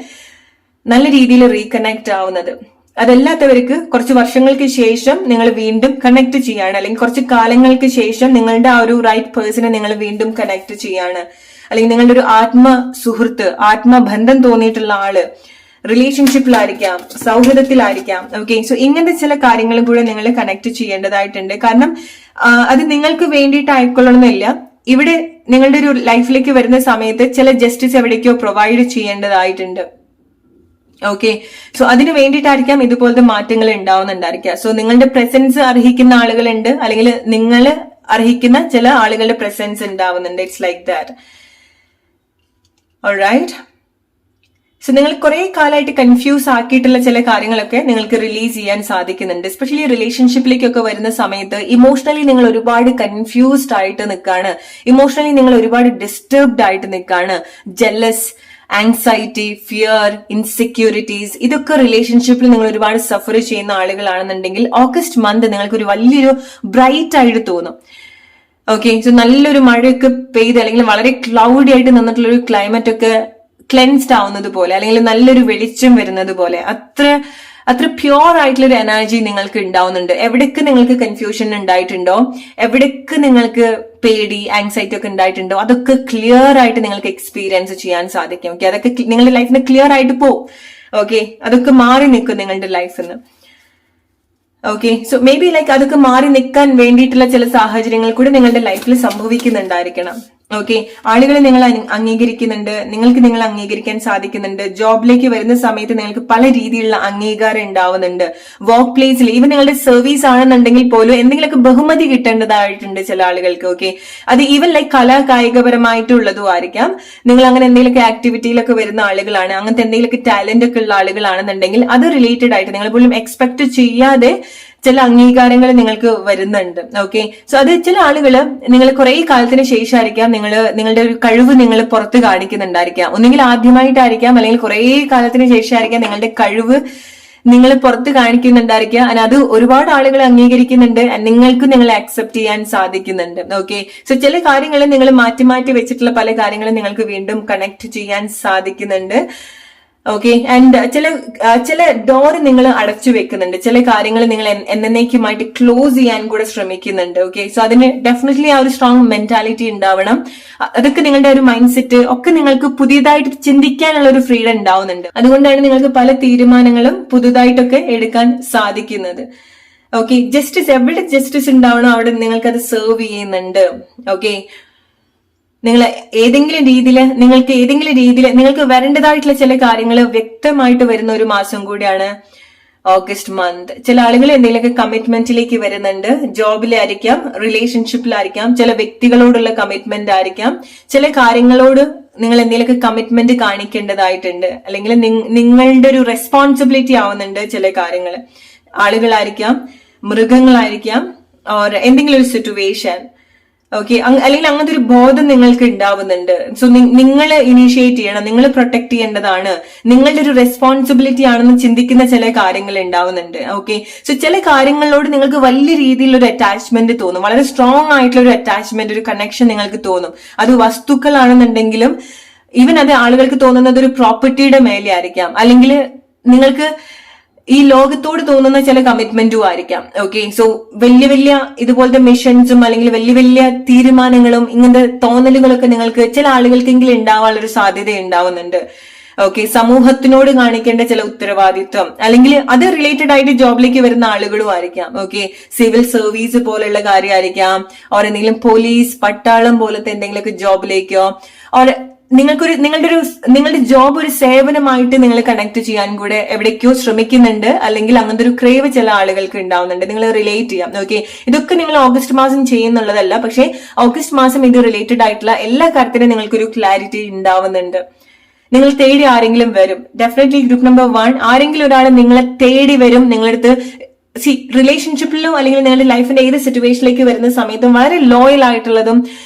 നല്ല രീതിയിൽ റീകണക്ട് ആവുന്നത്. അതല്ലാത്തവർക്ക് കുറച്ച് വർഷങ്ങൾക്ക് ശേഷം നിങ്ങൾ വീണ്ടും കണക്ട് ചെയ്യാണ്, അല്ലെങ്കിൽ കുറച്ച് കാലങ്ങൾക്ക് ശേഷം നിങ്ങളുടെ ആ ഒരു റൈറ്റ് പേഴ്സണെ നിങ്ങൾ വീണ്ടും കണക്ട് ചെയ്യാണ്, അല്ലെങ്കിൽ നിങ്ങളുടെ ഒരു സുഹൃത്ത്, ആത്മബന്ധം തോന്നിയിട്ടുള്ള ആള് റിലേഷൻഷിപ്പിലായിരിക്കാം, സൗഹൃദത്തിലായിരിക്കാം. ഓക്കെ, സോ ഇങ്ങനത്തെ ചില കാര്യങ്ങളും കൂടെ നിങ്ങൾ കണക്ട് ചെയ്യേണ്ടതായിട്ടുണ്ട്. കാരണം അത് നിങ്ങൾക്ക് വേണ്ടിയിട്ട് ആയിക്കൊള്ളണമെന്നില്ല. ഇവിടെ നിങ്ങളുടെ ഒരു ലൈഫിലേക്ക് വരുന്ന സമയത്ത് ചില ജസ്റ്റിസ് എവിടേക്കോ പ്രൊവൈഡ് ചെയ്യേണ്ടതായിട്ടുണ്ട്. ഓക്കെ, സോ അതിന് വേണ്ടിയിട്ടായിരിക്കാം ഇതുപോലത്തെ മാറ്റങ്ങൾ ഉണ്ടാവുന്നുണ്ടായിരിക്കാം. സോ നിങ്ങളുടെ പ്രസൻസ് അർഹിക്കുന്ന ആളുകളുണ്ട്, അല്ലെങ്കിൽ നിങ്ങൾ അർഹിക്കുന്ന ചില ആളുകളുടെ പ്രസൻസ് ഉണ്ടാവുന്നുണ്ട്. It's like that. Alright, so നിങ്ങൾ കുറെ കാലമായിട്ട് കൺഫ്യൂസ് ആക്കിയിട്ടുള്ള ചില കാര്യങ്ങളൊക്കെ നിങ്ങൾക്ക് റിലീസ് ചെയ്യാൻ സാധിക്കുന്നുണ്ട്. എസ്പെഷ്യലി റിലേഷൻഷിപ്പിലേക്കൊക്കെ വരുന്ന സമയത്ത് ഇമോഷണലി നിങ്ങൾ ഒരുപാട് കൺഫ്യൂസ്ഡ് ആയിട്ട് നിൽക്കാണ്, ഇമോഷണലി നിങ്ങൾ ഒരുപാട് ഡിസ്റ്റർബ്ഡ് ആയിട്ട് നിൽക്കാണ്. ജെലസ്, ആങ്സൈറ്റി, ഫിയർ, ഇൻസെക്യൂരിറ്റീസ്, ഇതൊക്കെ റിലേഷൻഷിപ്പിൽ നിങ്ങൾ ഒരുപാട് സഫർ ചെയ്യുന്ന ആളുകളാണെന്നുണ്ടെങ്കിൽ ഓഗസ്റ്റ് മന്ത് നിങ്ങൾക്ക് ഒരു വലിയൊരു ബ്രൈറ്റ് ആയിട്ട് തോന്നും. ഓക്കെ, സോ നല്ലൊരു മഴയൊക്കെ പെയ്ത് അല്ലെങ്കിൽ വളരെ ക്ലൗഡി ആയിട്ട് നിന്നിട്ടുള്ള ഒരു ക്ലൈമറ്റ് ഒക്കെ ക്ലെൻസ്ഡ് ആവുന്നത് പോലെ, അല്ലെങ്കിൽ നല്ലൊരു വെളിച്ചം വരുന്നത് പോലെ, അത്ര പ്യുവർ ആയിട്ടുള്ള ഒരു എനർജി നിങ്ങൾക്ക് ഉണ്ടാവുന്നുണ്ട്. എവിടേക്ക് നിങ്ങൾക്ക് കൺഫ്യൂഷൻ ഉണ്ടായിട്ടുണ്ടോ, എവിടേക്ക് നിങ്ങൾക്ക് പേടി, ആങ്സൈറ്റി ഒക്കെ ഉണ്ടായിട്ടുണ്ടോ, അതൊക്കെ ക്ലിയർ ആയിട്ട് നിങ്ങൾക്ക് എക്സ്പീരിയൻസ് ചെയ്യാൻ സാധിക്കും. ഓക്കെ, അതൊക്കെ നിങ്ങളുടെ ലൈഫിൽ നിന്ന് ക്ലിയർ ആയിട്ട് പോകും. ഓക്കെ, അതൊക്കെ മാറി നിൽക്കും നിങ്ങളുടെ ലൈഫിൽ നിന്ന്. Okay, so maybe like അതൊക്കെ മാറി നിൽക്കാൻ വേണ്ടിയിട്ടുള്ള ചില സാഹചര്യങ്ങൾ കൂടി നിങ്ങളുടെ ലൈഫിൽ സംഭവിക്കുന്നുണ്ടായിരിക്കണം. ഓക്കെ, ആളുകളെ നിങ്ങൾ അംഗീകരിക്കുന്നുണ്ട്, നിങ്ങൾക്ക് നിങ്ങൾ അംഗീകരിക്കാൻ സാധിക്കുന്നുണ്ട്. ജോബിലേക്ക് വരുന്ന സമയത്ത് നിങ്ങൾക്ക് പല രീതിയിലുള്ള അംഗീകാരം ഉണ്ടാവുന്നുണ്ട്. വർക്ക് പ്ലേസിൽ ഈവൻ നിങ്ങളുടെ സർവീസ് ആണെന്നുണ്ടെങ്കിൽ പോലും എന്തെങ്കിലുമൊക്കെ ബഹുമതി കിട്ടേണ്ടതായിട്ടുണ്ട് ചില ആളുകൾക്ക്. ഓക്കെ, അത് ഈവൻ ലൈക്ക് കായികപരമായിട്ടുള്ളതും ആയിരിക്കാം. നിങ്ങൾ അങ്ങനെ എന്തെങ്കിലുമൊക്കെ ആക്ടിവിറ്റിയിലൊക്കെ വരുന്ന ആളുകളാണ്, അങ്ങനത്തെ എന്തെങ്കിലുമൊക്കെ ടാലന്റ് ഒക്കെ ഉള്ള ആളുകളാണെന്നുണ്ടെങ്കിൽ അത് റിലേറ്റഡ് ആയിട്ട് നിങ്ങൾ പോലും എക്സ്പെക്ട് ചെയ്യാതെ ചില അംഗീകാരങ്ങൾ നിങ്ങൾക്ക് വരുന്നുണ്ട്. ഓക്കെ, സോ അത് ചില ആളുകൾ നിങ്ങൾ കുറെ കാലത്തിന് ശേഷമായിരിക്കാം നിങ്ങളുടെ ഒരു കഴിവ് നിങ്ങൾ പുറത്ത് കാണിക്കുന്നുണ്ടായിരിക്കാം. ഒന്നുകിൽ ആദ്യമായിട്ടായിരിക്കാം, അല്ലെങ്കിൽ കുറെ കാലത്തിന് ശേഷമായിരിക്കാം നിങ്ങളുടെ കഴിവ് നിങ്ങൾ പുറത്ത് കാണിക്കുന്നുണ്ടായിരിക്കുക. അത് ഒരുപാട് ആളുകൾ അംഗീകരിക്കുന്നുണ്ട്, നിങ്ങൾക്ക് നിങ്ങളെ അക്സെപ്റ്റ് ചെയ്യാൻ സാധിക്കുന്നുണ്ട്. ഓക്കെ, സോ ചില കാര്യങ്ങൾ നിങ്ങൾ മാറ്റി മാറ്റി വെച്ചിട്ടുള്ള പല കാര്യങ്ങളും നിങ്ങൾക്ക് വീണ്ടും കണക്ട് ചെയ്യാൻ സാധിക്കുന്നുണ്ട്. ഓക്കെ, ആൻഡ് ചില ഡോർ നിങ്ങൾ അടച്ചു വെക്കുന്നുണ്ട്, ചില കാര്യങ്ങൾ നിങ്ങൾ എന്നേക്കുമായിട്ട് ക്ലോസ് ചെയ്യാൻ കൂടെ ശ്രമിക്കുന്നുണ്ട്. ഓക്കെ, സോ അതിന് ഡെഫിനറ്റ്ലി ആ ഒരു സ്ട്രോങ് മെന്റാലിറ്റി ഉണ്ടാവണം. അതൊക്കെ നിങ്ങളുടെ ഒരു മൈൻഡ് സെറ്റ് ഒക്കെ നിങ്ങൾക്ക് പുതിയതായിട്ട് ചിന്തിക്കാനുള്ള ഒരു ഫ്രീഡം ഉണ്ടാവുന്നുണ്ട്. അതുകൊണ്ടാണ് നിങ്ങൾക്ക് പല തീരുമാനങ്ങളും പുതുതായിട്ടൊക്കെ എടുക്കാൻ സാധിക്കുന്നത്. ഓക്കെ, ജസ്റ്റിസ് എവിടെ ജസ്റ്റിസ് ഉണ്ടാവണോ അവിടെ നിങ്ങൾക്ക് അത് സെർവ് ചെയ്യുന്നുണ്ട്. ഓക്കെ, നിങ്ങൾ ഏതെങ്കിലും രീതിയിൽ നിങ്ങൾക്ക് വരേണ്ടതായിട്ടുള്ള ചില കാര്യങ്ങൾ വ്യക്തമായിട്ട് വരുന്ന ഒരു മാസം കൂടിയാണ് ഓഗസ്റ്റ് മന്ത്. ചില ആളുകൾ എന്തെങ്കിലുമൊക്കെ കമ്മിറ്റ്മെന്റിലേക്ക് വരുന്നുണ്ട്. ജോബിലായിരിക്കാം, റിലേഷൻഷിപ്പിലായിരിക്കാം, ചില വ്യക്തികളോടുള്ള കമ്മിറ്റ്മെന്റ് ആയിരിക്കാം, ചില കാര്യങ്ങളോട് നിങ്ങൾ എന്തെങ്കിലുമൊക്കെ കമ്മിറ്റ്മെന്റ് കാണിക്കേണ്ടതായിട്ടുണ്ട്, അല്ലെങ്കിൽ നിങ്ങളുടെ ഒരു റെസ്പോൺസിബിലിറ്റി ആവുന്നുണ്ട് ചില കാര്യങ്ങൾ. ആളുകളായിരിക്കാം, മൃഗങ്ങളായിരിക്കാം, ഓർ എന്തെങ്കിലും ഒരു സിറ്റുവേഷൻ. ഓക്കെ, അല്ലെങ്കിൽ അങ്ങനത്തെ ഒരു ബോധം നിങ്ങൾക്ക് ഉണ്ടാവുന്നുണ്ട്. സോ നിങ്ങൾ ഇനീഷ്യേറ്റ് ചെയ്യണം, നിങ്ങൾ പ്രൊട്ടക്ട് ചെയ്യേണ്ടതാണ്, നിങ്ങളുടെ ഒരു റെസ്പോൺസിബിലിറ്റി ആണെന്ന് ചിന്തിക്കുന്ന ചില കാര്യങ്ങൾ ഉണ്ടാവുന്നുണ്ട്. ഓക്കെ, സോ ചില കാര്യങ്ങളോട് നിങ്ങൾക്ക് വലിയ രീതിയിലുള്ള ഒരു അറ്റാച്ച്മെന്റ് തോന്നും, വളരെ സ്ട്രോങ് ആയിട്ടുള്ള ഒരു അറ്റാച്ച്മെന്റ്, ഒരു കണക്ഷൻ നിങ്ങൾക്ക് തോന്നും. അത് വസ്തുക്കളാണെന്നുണ്ടെങ്കിലും ഈവൻ അത് ആളുകൾക്ക് തോന്നുന്നത് ഒരു പ്രോപ്പർട്ടിയുടെ മേലെ ആയിരിക്കാം, അല്ലെങ്കിൽ നിങ്ങൾക്ക് ഈ ലോകത്തോട് തോന്നുന്ന ചില കമ്മിറ്റ്മെന്റും ആയിരിക്കാം. ഓക്കെ, സോ വലിയ വലിയ ഇതുപോലത്തെ മിഷൻസും അല്ലെങ്കിൽ വലിയ വലിയ തീരുമാനങ്ങളും ഇങ്ങനത്തെ തോന്നലുകളൊക്കെ നിങ്ങൾക്ക് ചില ആളുകൾക്കെങ്കിലും ഉണ്ടാവാനുള്ള ഒരു സാധ്യത ഉണ്ടാവുന്നുണ്ട്. ഓക്കെ, സമൂഹത്തിനോട് കാണിക്കേണ്ട ചില ഉത്തരവാദിത്വം, അല്ലെങ്കിൽ അത് റിലേറ്റഡ് ആയിട്ട് ജോബിലേക്ക് വരുന്ന ആളുകളും ആയിരിക്കാം. ഓക്കെ, സിവിൽ സർവീസ് പോലുള്ള കാര്യമായിരിക്കാം, ഓർ എന്തെങ്കിലും പോലീസ്, പട്ടാളം പോലത്തെ എന്തെങ്കിലുമൊക്കെ ജോബിലേക്കോ, ഓർ നിങ്ങളുടെ ജോബ് ഒരു സേവനമായിട്ട് നിങ്ങൾ കണക്ട് ചെയ്യാൻ കൂടെ എവിടേക്കോ ശ്രമിക്കുന്നുണ്ട്, അല്ലെങ്കിൽ അങ്ങനത്തെ ഒരു ക്രേവ് ചില ആളുകൾക്ക് ഉണ്ടാവുന്നുണ്ട്. നിങ്ങൾ റിലേറ്റ് ചെയ്യാം. ഓക്കെ, ഇതൊക്കെ നിങ്ങൾ ഓഗസ്റ്റ് മാസം ചെയ്യുന്നുള്ളതല്ല, പക്ഷേ ഓഗസ്റ്റ് മാസം ഇത് റിലേറ്റഡ് ആയിട്ടുള്ള എല്ലാ കാര്യത്തിനും നിങ്ങൾക്കൊരു ക്ലാരിറ്റി ഉണ്ടാവുന്നുണ്ട്. നിങ്ങൾ തേടി ആരെങ്കിലും വരും. ഡെഫിനറ്റ്ലി ഗ്രൂപ്പ് നമ്പർ 1, ആരെങ്കിലും ഒരാൾ നിങ്ങളെ തേടി വരും. നിങ്ങളടുത്ത് റിലേഷൻഷിപ്പിലോ അല്ലെങ്കിൽ നിങ്ങളുടെ ലൈഫിന്റെ ഏത് സിറ്റുവേഷനിലേക്ക് വരുന്ന സമയത്തും വളരെ ലോയൽ ആയിട്ടുള്ളതും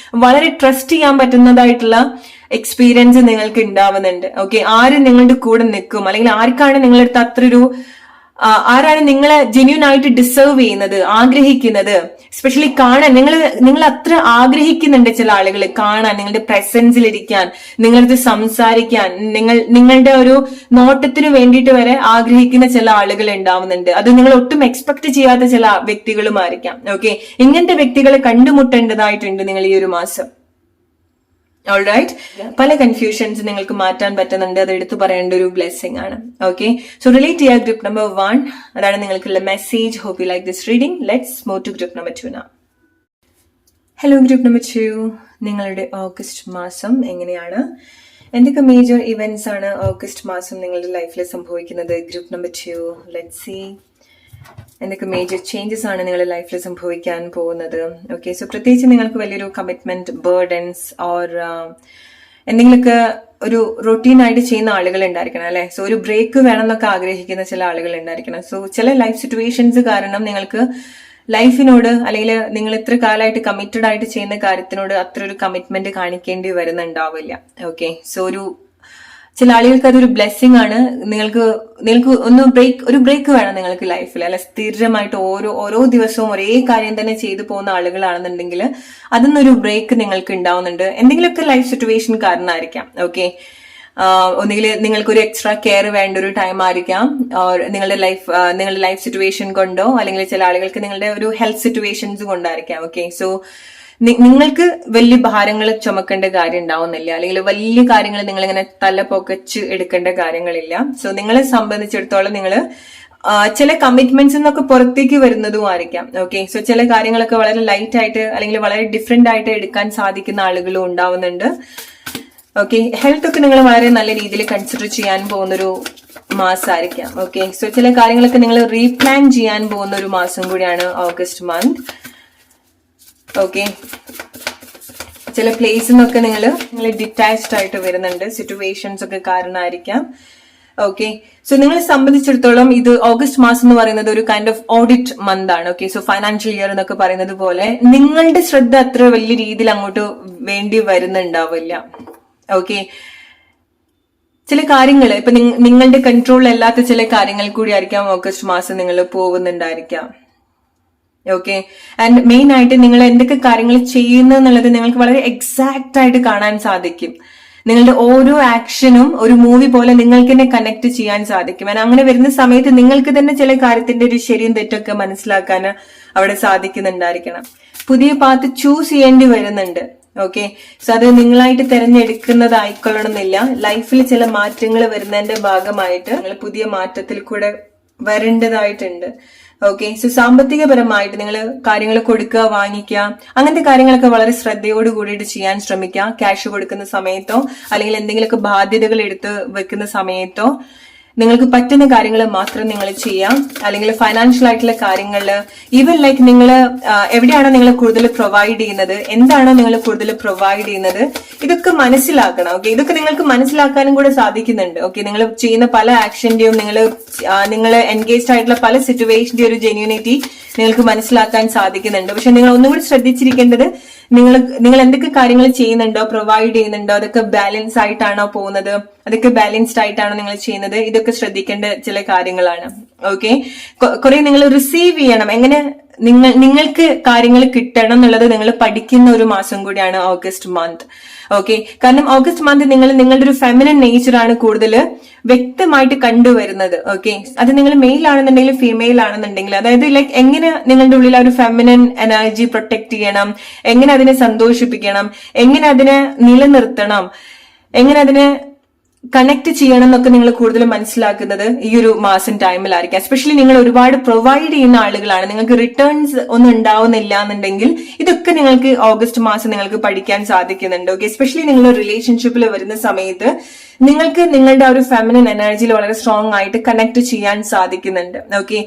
വളരെ ട്രസ്റ്റ് ചെയ്യാൻ പറ്റുന്നതായിട്ടുള്ള എക്സ്പീരിയൻസ് നിങ്ങൾക്ക് ഉണ്ടാവുന്നുണ്ട്. ഓക്കെ, ആര് നിങ്ങളുടെ കൂടെ നിൽക്കും, അല്ലെങ്കിൽ ആർക്കാണ് നിങ്ങളടുത്ത് അത്രയൊരു ആരാണ് നിങ്ങളെ ജെന്യൂൻ ആയിട്ട് ഡിസേർവ് ചെയ്യുന്നത്, ആഗ്രഹിക്കുന്നത്, സ്പെഷ്യലി കാണാൻ നിങ്ങൾ അത്ര ആഗ്രഹിക്കുന്നുണ്ട്. ചില ആളുകൾ കാണാൻ, നിങ്ങളുടെ പ്രസൻസിലിരിക്കാൻ, നിങ്ങളടുത്ത് സംസാരിക്കാൻ, നിങ്ങളുടെ ഒരു നോട്ടത്തിന് വേണ്ടിയിട്ട് വരെ ആഗ്രഹിക്കുന്ന ചില ആളുകൾ ഉണ്ടാവുന്നുണ്ട്. അത് നിങ്ങൾ ഒട്ടും എക്സ്പെക്ട് ചെയ്യാത്ത ചില വ്യക്തികളുമായിരിക്കാം. ഓക്കെ, ഇങ്ങനത്തെ വ്യക്തികളെ കണ്ടുമുട്ടേണ്ടതായിട്ടുണ്ട് നിങ്ങൾ ഈ ഒരു മാസം. ഓൾറൈറ്റ്, പല കൺഫ്യൂഷൻസ് നിങ്ങൾക്ക് മാറ്റാൻ പറ്റുന്നുണ്ട്, അത് എടുത്തു പറയേണ്ട ഒരു ബ്ലെസ്സിംഗ് ആണ്. ഓക്കെ, സോ റിലേറ്റ് ചെയ്യുക ഗ്രൂപ്പ് നമ്പർ 1, അതാണ് നിങ്ങൾക്കുള്ള message. Hope you like this reading. Let's move to group number 2 now. Hello group number 2, നിങ്ങളുടെ ഓഗസ്റ്റ് മാസം എങ്ങനെയാണ്? എന്തൊക്കെ മേജർ ഇവന്റ്സ് ആണ് ഓഗസ്റ്റ് മാസം നിങ്ങളുടെ ലൈഫിൽ സംഭവിക്കുന്നത്? ഗ്രൂപ്പ് നമ്പർ 2, ലെറ്റ്സ് സീ എന്തൊക്കെ മേജർ ചേഞ്ചസ് ആണ് നിങ്ങളുടെ ലൈഫിൽ സംഭവിക്കാൻ പോകുന്നത്. ഓക്കെ, സോ പ്രത്യേകിച്ച് നിങ്ങൾക്ക് വലിയൊരു കമ്മിറ്റ്മെന്റ്, ബേർഡൻസ് ഓർ എന്തെങ്കിലുമൊക്കെ ഒരു റൊട്ടീൻ ആയിട്ട് ചെയ്യുന്ന ആളുകൾ ഉണ്ടായിരിക്കണം, അല്ലെ? സോ ഒരു ബ്രേക്ക് വേണം എന്നൊക്കെ ആഗ്രഹിക്കുന്ന ചില ആളുകൾ ഉണ്ടായിരിക്കണം. സോ ചില ലൈഫ് സിറ്റുവേഷൻസ് കാരണം നിങ്ങൾക്ക് ലൈഫിനോട്, അല്ലെങ്കിൽ നിങ്ങൾ ഇത്ര കാലമായിട്ട് കമ്മിറ്റഡ് ആയിട്ട് ചെയ്യുന്ന കാര്യത്തിനോട് അത്ര ഒരു കമ്മിറ്റ്മെന്റ് കാണിക്കേണ്ടി വരുന്നുണ്ടാവില്ല. ഓക്കെ, സോ ചില ആളുകൾക്ക് അതൊരു ബ്ലെസ്സിങ് ആണ്. നിങ്ങൾക്ക് ഒരു ബ്രേക്ക് വേണം നിങ്ങൾക്ക് ലൈഫിൽ, അല്ലെ? സ്ഥിരമായിട്ട് ഓരോ ദിവസവും ഒരേ കാര്യം തന്നെ ചെയ്തു പോകുന്ന ആളുകളാണെന്നുണ്ടെങ്കിൽ അതിന്നൊരു ബ്രേക്ക് നിങ്ങൾക്ക് ഉണ്ടാവുന്നുണ്ട്. എന്തെങ്കിലുമൊക്കെ ലൈഫ് സിറ്റുവേഷൻ കാരണമായിരിക്കാം. ഓക്കെ, ഒന്നുകിൽ നിങ്ങൾക്കൊരു എക്സ്ട്രാ കെയർ വേണ്ട ഒരു ടൈം ആയിരിക്കാം, നിങ്ങളുടെ ലൈഫ് സിറ്റുവേഷൻ കൊണ്ടോ, അല്ലെങ്കിൽ ചില ആളുകൾക്ക് നിങ്ങളുടെ ഒരു ഹെൽത്ത് സിറ്റുവേഷൻസ് കൊണ്ടായിരിക്കാം. ഓക്കെ, സോ നിങ്ങൾക്ക് വലിയ ഭാരങ്ങൾ ചുമക്കേണ്ട കാര്യം ഉണ്ടാവുന്നില്ല, അല്ലെങ്കിൽ വലിയ കാര്യങ്ങൾ നിങ്ങൾ ഇങ്ങനെ തല പൊക്കച്ച് എടുക്കേണ്ട കാര്യങ്ങളില്ല. സോ നിങ്ങളെ സംബന്ധിച്ചിടത്തോളം നിങ്ങൾ ചില കമ്മിറ്റ്മെന്റ്സ് എന്നൊക്കെ പുറത്തേക്ക് വരുന്നതും ആയിരിക്കാം. ഓക്കെ, സോ ചില കാര്യങ്ങളൊക്കെ വളരെ ലൈറ്റ് ആയിട്ട് അല്ലെങ്കിൽ വളരെ ഡിഫറെന്റ് ആയിട്ട് എടുക്കാൻ സാധിക്കുന്ന ആളുകളും ഉണ്ടാവുന്നുണ്ട്. ഓക്കെ, ഹെൽത്ത് ഒക്കെ നിങ്ങൾ വളരെ നല്ല രീതിയിൽ കൺസിഡർ ചെയ്യാൻ പോകുന്നൊരു മാസമായിരിക്കാം. ഓക്കെ, സോ ചില കാര്യങ്ങളൊക്കെ നിങ്ങൾ റീപ്ലാൻ ചെയ്യാൻ പോകുന്ന ഒരു മാസം കൂടിയാണ് ഓഗസ്റ്റ് മന്ത്. ഓക്കെ, ചില പ്ലേസിൽ നിന്നൊക്കെ നിങ്ങൾ ഡിറ്റാച്ച്ഡ് ആയിട്ട് വരുന്നുണ്ട്, സിറ്റുവേഷൻസ് ഒക്കെ കാരണമായിരിക്കാം. ഓക്കെ, സോ നിങ്ങളെ സംബന്ധിച്ചിടത്തോളം ഇത് ഓഗസ്റ്റ് മാസം എന്ന് പറയുന്നത് ഒരു കൈൻഡ് ഓഫ് ഓഡിറ്റ് മന്ത് ആണ്. ഓക്കെ, സോ ഫൈനാൻഷ്യൽ ഇയർ എന്നൊക്കെ പറയുന്നത് പോലെ നിങ്ങളുടെ ശ്രദ്ധ അത്ര വലിയ രീതിയിൽ അങ്ങോട്ട് വേണ്ടി വരുന്നുണ്ടാവില്ല. ഓക്കെ, ചില കാര്യങ്ങൾ ഇപ്പൊ നിങ്ങളുടെ കൺട്രോളിലല്ലാത്ത ചില കാര്യങ്ങൾ കൂടി ആയിരിക്കാം ഓഗസ്റ്റ് മാസം നിങ്ങൾ പോകുന്നുണ്ടായിരിക്കാം. ഓക്കെ, ആൻഡ് മെയിൻ ആയിട്ട് നിങ്ങൾ എന്തൊക്കെ കാര്യങ്ങൾ ചെയ്യുന്നു എന്നുള്ളത് നിങ്ങൾക്ക് വളരെ എക്സാക്ട് ആയിട്ട് കാണാൻ സാധിക്കും. നിങ്ങളുടെ ഓരോ ആക്ഷനും ഒരു മൂവി പോലെ നിങ്ങൾക്ക് തന്നെ കണക്ട് ചെയ്യാൻ സാധിക്കും. അങ്ങനെ വരുന്ന സമയത്ത് നിങ്ങൾക്ക് തന്നെ ചില കാര്യത്തിന്റെ ഒരു ശരിയും തെറ്റൊക്കെ മനസ്സിലാക്കാൻ അവിടെ സാധിക്കുന്നുണ്ടായിരിക്കണം. പുതിയ പാത്ത് ചൂസ് ചെയ്യേണ്ടി വരുന്നുണ്ട്. ഓക്കെ, സോ അത് നിങ്ങളായിട്ട് തിരഞ്ഞെടുക്കുന്നതായിക്കൊള്ളണമെന്നില്ല. ലൈഫിൽ ചില മാറ്റങ്ങൾ വരുന്നതിന്റെ ഭാഗമായിട്ട് നിങ്ങൾ പുതിയ മാറ്റത്തിൽ കൂടെ വരേണ്ടതായിട്ടുണ്ട്. ഓക്കെ. സോ സാമ്പത്തികപരമായിട്ട് നിങ്ങൾ കാര്യങ്ങൾ കൊടുക്കുക, വാങ്ങിക്കുക, അങ്ങനത്തെ കാര്യങ്ങളൊക്കെ വളരെ ശ്രദ്ധയോട് കൂടിയിട്ട് ചെയ്യാൻ ശ്രമിക്കുക. ക്യാഷ് കൊടുക്കുന്ന സമയത്തോ അല്ലെങ്കിൽ എന്തെങ്കിലുമൊക്കെ ബാധ്യതകൾ എടുത്ത് വെക്കുന്ന സമയത്തോ നിങ്ങൾക്ക് പറ്റുന്ന കാര്യങ്ങൾ മാത്രം നിങ്ങൾ ചെയ്യാം. അല്ലെങ്കിൽ ഫൈനാൻഷ്യൽ ആയിട്ടുള്ള കാര്യങ്ങളിൽ ഈവൻ ലൈക്ക് നിങ്ങൾ എവിടെയാണോ നിങ്ങൾ കൂടുതൽ പ്രൊവൈഡ് ചെയ്യുന്നത്, എന്താണോ നിങ്ങൾ കൂടുതൽ പ്രൊവൈഡ് ചെയ്യുന്നത്, ഇതൊക്കെ മനസ്സിലാക്കണം. ഓക്കെ, ഇതൊക്കെ നിങ്ങൾക്ക് മനസ്സിലാക്കാനും കൂടെ സാധിക്കുന്നുണ്ട്. ഓക്കെ, നിങ്ങൾ ചെയ്യുന്ന പല ആക്ഷന്റെയും നിങ്ങൾ എൻഗേജ്ഡ് ആയിട്ടുള്ള പല സിറ്റുവേഷന്റെ ഒരു ജെന്യൂനിറ്റി നിങ്ങൾക്ക് മനസ്സിലാക്കാൻ സാധിക്കുന്നുണ്ട്. പക്ഷെ നിങ്ങൾ ഒന്നും കൂടി ശ്രദ്ധിച്ചിരിക്കേണ്ടത്, നിങ്ങൾ എന്തൊക്കെ കാര്യങ്ങൾ ചെയ്യുന്നുണ്ടോ, പ്രൊവൈഡ് ചെയ്യുന്നുണ്ടോ, അതൊക്കെ ബാലൻസ് ആയിട്ടാണോ പോകുന്നത്, അതൊക്കെ ബാലൻസ്ഡ് ആയിട്ടാണോ നിങ്ങൾ ചെയ്യുന്നത്, ഇതൊക്കെ ശ്രദ്ധിക്കേണ്ട ചില കാര്യങ്ങളാണ്. ഓക്കെ, കുറെ നിങ്ങൾ റിസീവ് ചെയ്യണം, എങ്ങനെ നിങ്ങൾക്ക് കാര്യങ്ങൾ കിട്ടണം എന്നുള്ളത് നിങ്ങൾ പഠിക്കുന്ന ഒരു മാസം കൂടിയാണ് ഓഗസ്റ്റ് മന്ത്. ഓക്കെ, കാരണം ഓഗസ്റ്റ് മന്ത് നിങ്ങളുടെ ഒരു ഫെമിനൻ നേച്ചറാണ് കൂടുതൽ വ്യക്തമായിട്ട് കണ്ടുവരുന്നത്. ഓക്കെ, അത് നിങ്ങൾ മെയിൽ ആണെന്നുണ്ടെങ്കിൽ ഫീമെയിൽ ആണെന്നുണ്ടെങ്കിൽ, അതായത് ലൈക്ക് എങ്ങനെ നിങ്ങളുടെ ഉള്ളിൽ ആ ഒരു ഫെമിനൻ എനർജി പ്രൊട്ടക്ട് ചെയ്യണം, എങ്ങനെ അതിനെ സന്തോഷിപ്പിക്കണം, എങ്ങനെ അതിനെ നിലനിർത്തണം, എങ്ങനെ അതിനെ കണക്ട് ചെയ്യണം എന്നൊക്കെ നിങ്ങൾ കൂടുതൽ മനസ്സിലാക്കുന്നത് ഈ ഒരു മാസം ടൈമിലായിരിക്കും. എസ്പെഷ്യലി നിങ്ങൾ ഒരുപാട് പ്രൊവൈഡ് ചെയ്യുന്ന ആളുകളാണ്, നിങ്ങൾക്ക് റിട്ടേൺസ് ഒന്നും ഉണ്ടാവുന്നില്ല എന്നുണ്ടെങ്കിൽ ഇതൊക്കെ നിങ്ങൾക്ക് ഓഗസ്റ്റ് മാസം നിങ്ങൾക്ക് പഠിക്കാൻ സാധിക്കുന്നുണ്ട്. ഓക്കെ, എസ്പെഷ്യലി നിങ്ങൾ റിലേഷൻഷിപ്പിൽ വരുന്ന സമയത്ത് നിങ്ങൾക്ക് നിങ്ങളുടെ ആ ഒരു ഫെമിനൻ എനർജിയിൽ വളരെ സ്ട്രോങ് ആയിട്ട് കണക്ട് ചെയ്യാൻ സാധിക്കുന്നുണ്ട്. ഓക്കെ,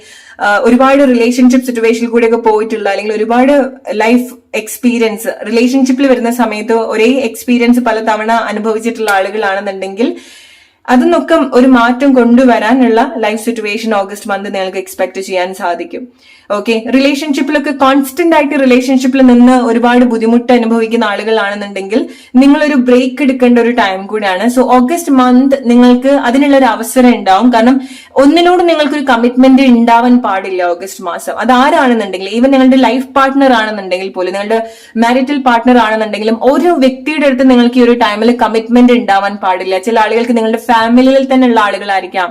ഒരുപാട് റിലേഷൻഷിപ്പ് സിറ്റുവേഷനിൽ കൂടെയൊക്കെ പോയിട്ടുള്ള അല്ലെങ്കിൽ ഒരുപാട് ലൈഫ് എക്സ്പീരിയൻസ് റിലേഷൻഷിപ്പിൽ വരുന്ന സമയത്ത് ഒരേ എക്സ്പീരിയൻസ് പലതവണ അനുഭവിച്ചിട്ടുള്ള ആളുകളാണെന്നുണ്ടെങ്കിൽ അതിനൊക്കെ ഒരു മാറ്റം കൊണ്ടുവരാനുള്ള ലൈഫ് സിറ്റുവേഷൻ ഓഗസ്റ്റ് മന്ത് നിങ്ങൾക്ക് എക്സ്പെക്ട് ചെയ്യാൻ സാധിക്കും. ഓക്കെ, റിലേഷൻഷിപ്പിലൊക്കെ കോൺസ്റ്റന്റ് ആയിട്ട് റിലേഷൻഷിപ്പിൽ നിന്ന് ഒരുപാട് ബുദ്ധിമുട്ട് അനുഭവിക്കുന്ന ആളുകളാണെന്നുണ്ടെങ്കിൽ നിങ്ങളൊരു ബ്രേക്ക് എടുക്കേണ്ട ഒരു ടൈം കൂടിയാണ്. സോ ഓഗസ്റ്റ് മന്ത് നിങ്ങൾക്ക് അതിനുള്ള ഒരു അവസരം ഉണ്ടാവും. കാരണം ഒന്നിനോട് നിങ്ങൾക്കൊരു കമ്മിറ്റ്മെന്റ് ഉണ്ടാവാൻ പാടില്ല ഓഗസ്റ്റ് മാസം. അത് ആരാണെന്നുണ്ടെങ്കിൽ, ഈവൻ നിങ്ങളുടെ ലൈഫ് പാർട്ട്ണർ ആണെന്നുണ്ടെങ്കിൽ പോലും, നിങ്ങളുടെ മാരിറ്റൽ പാർട്ട്ണർ ആണെന്നുണ്ടെങ്കിലും, ഓരോ വ്യക്തിയുടെ അടുത്ത് നിങ്ങൾക്ക് ഈ ഒരു ടൈമിൽ കമ്മിറ്റ്മെന്റ് ഉണ്ടാവാൻ പാടില്ല. ചില ആളുകൾക്ക് നിങ്ങളുടെ ഫാമിലിയിൽ തന്നെ ഉള്ള ആളുകളായിരിക്കാം.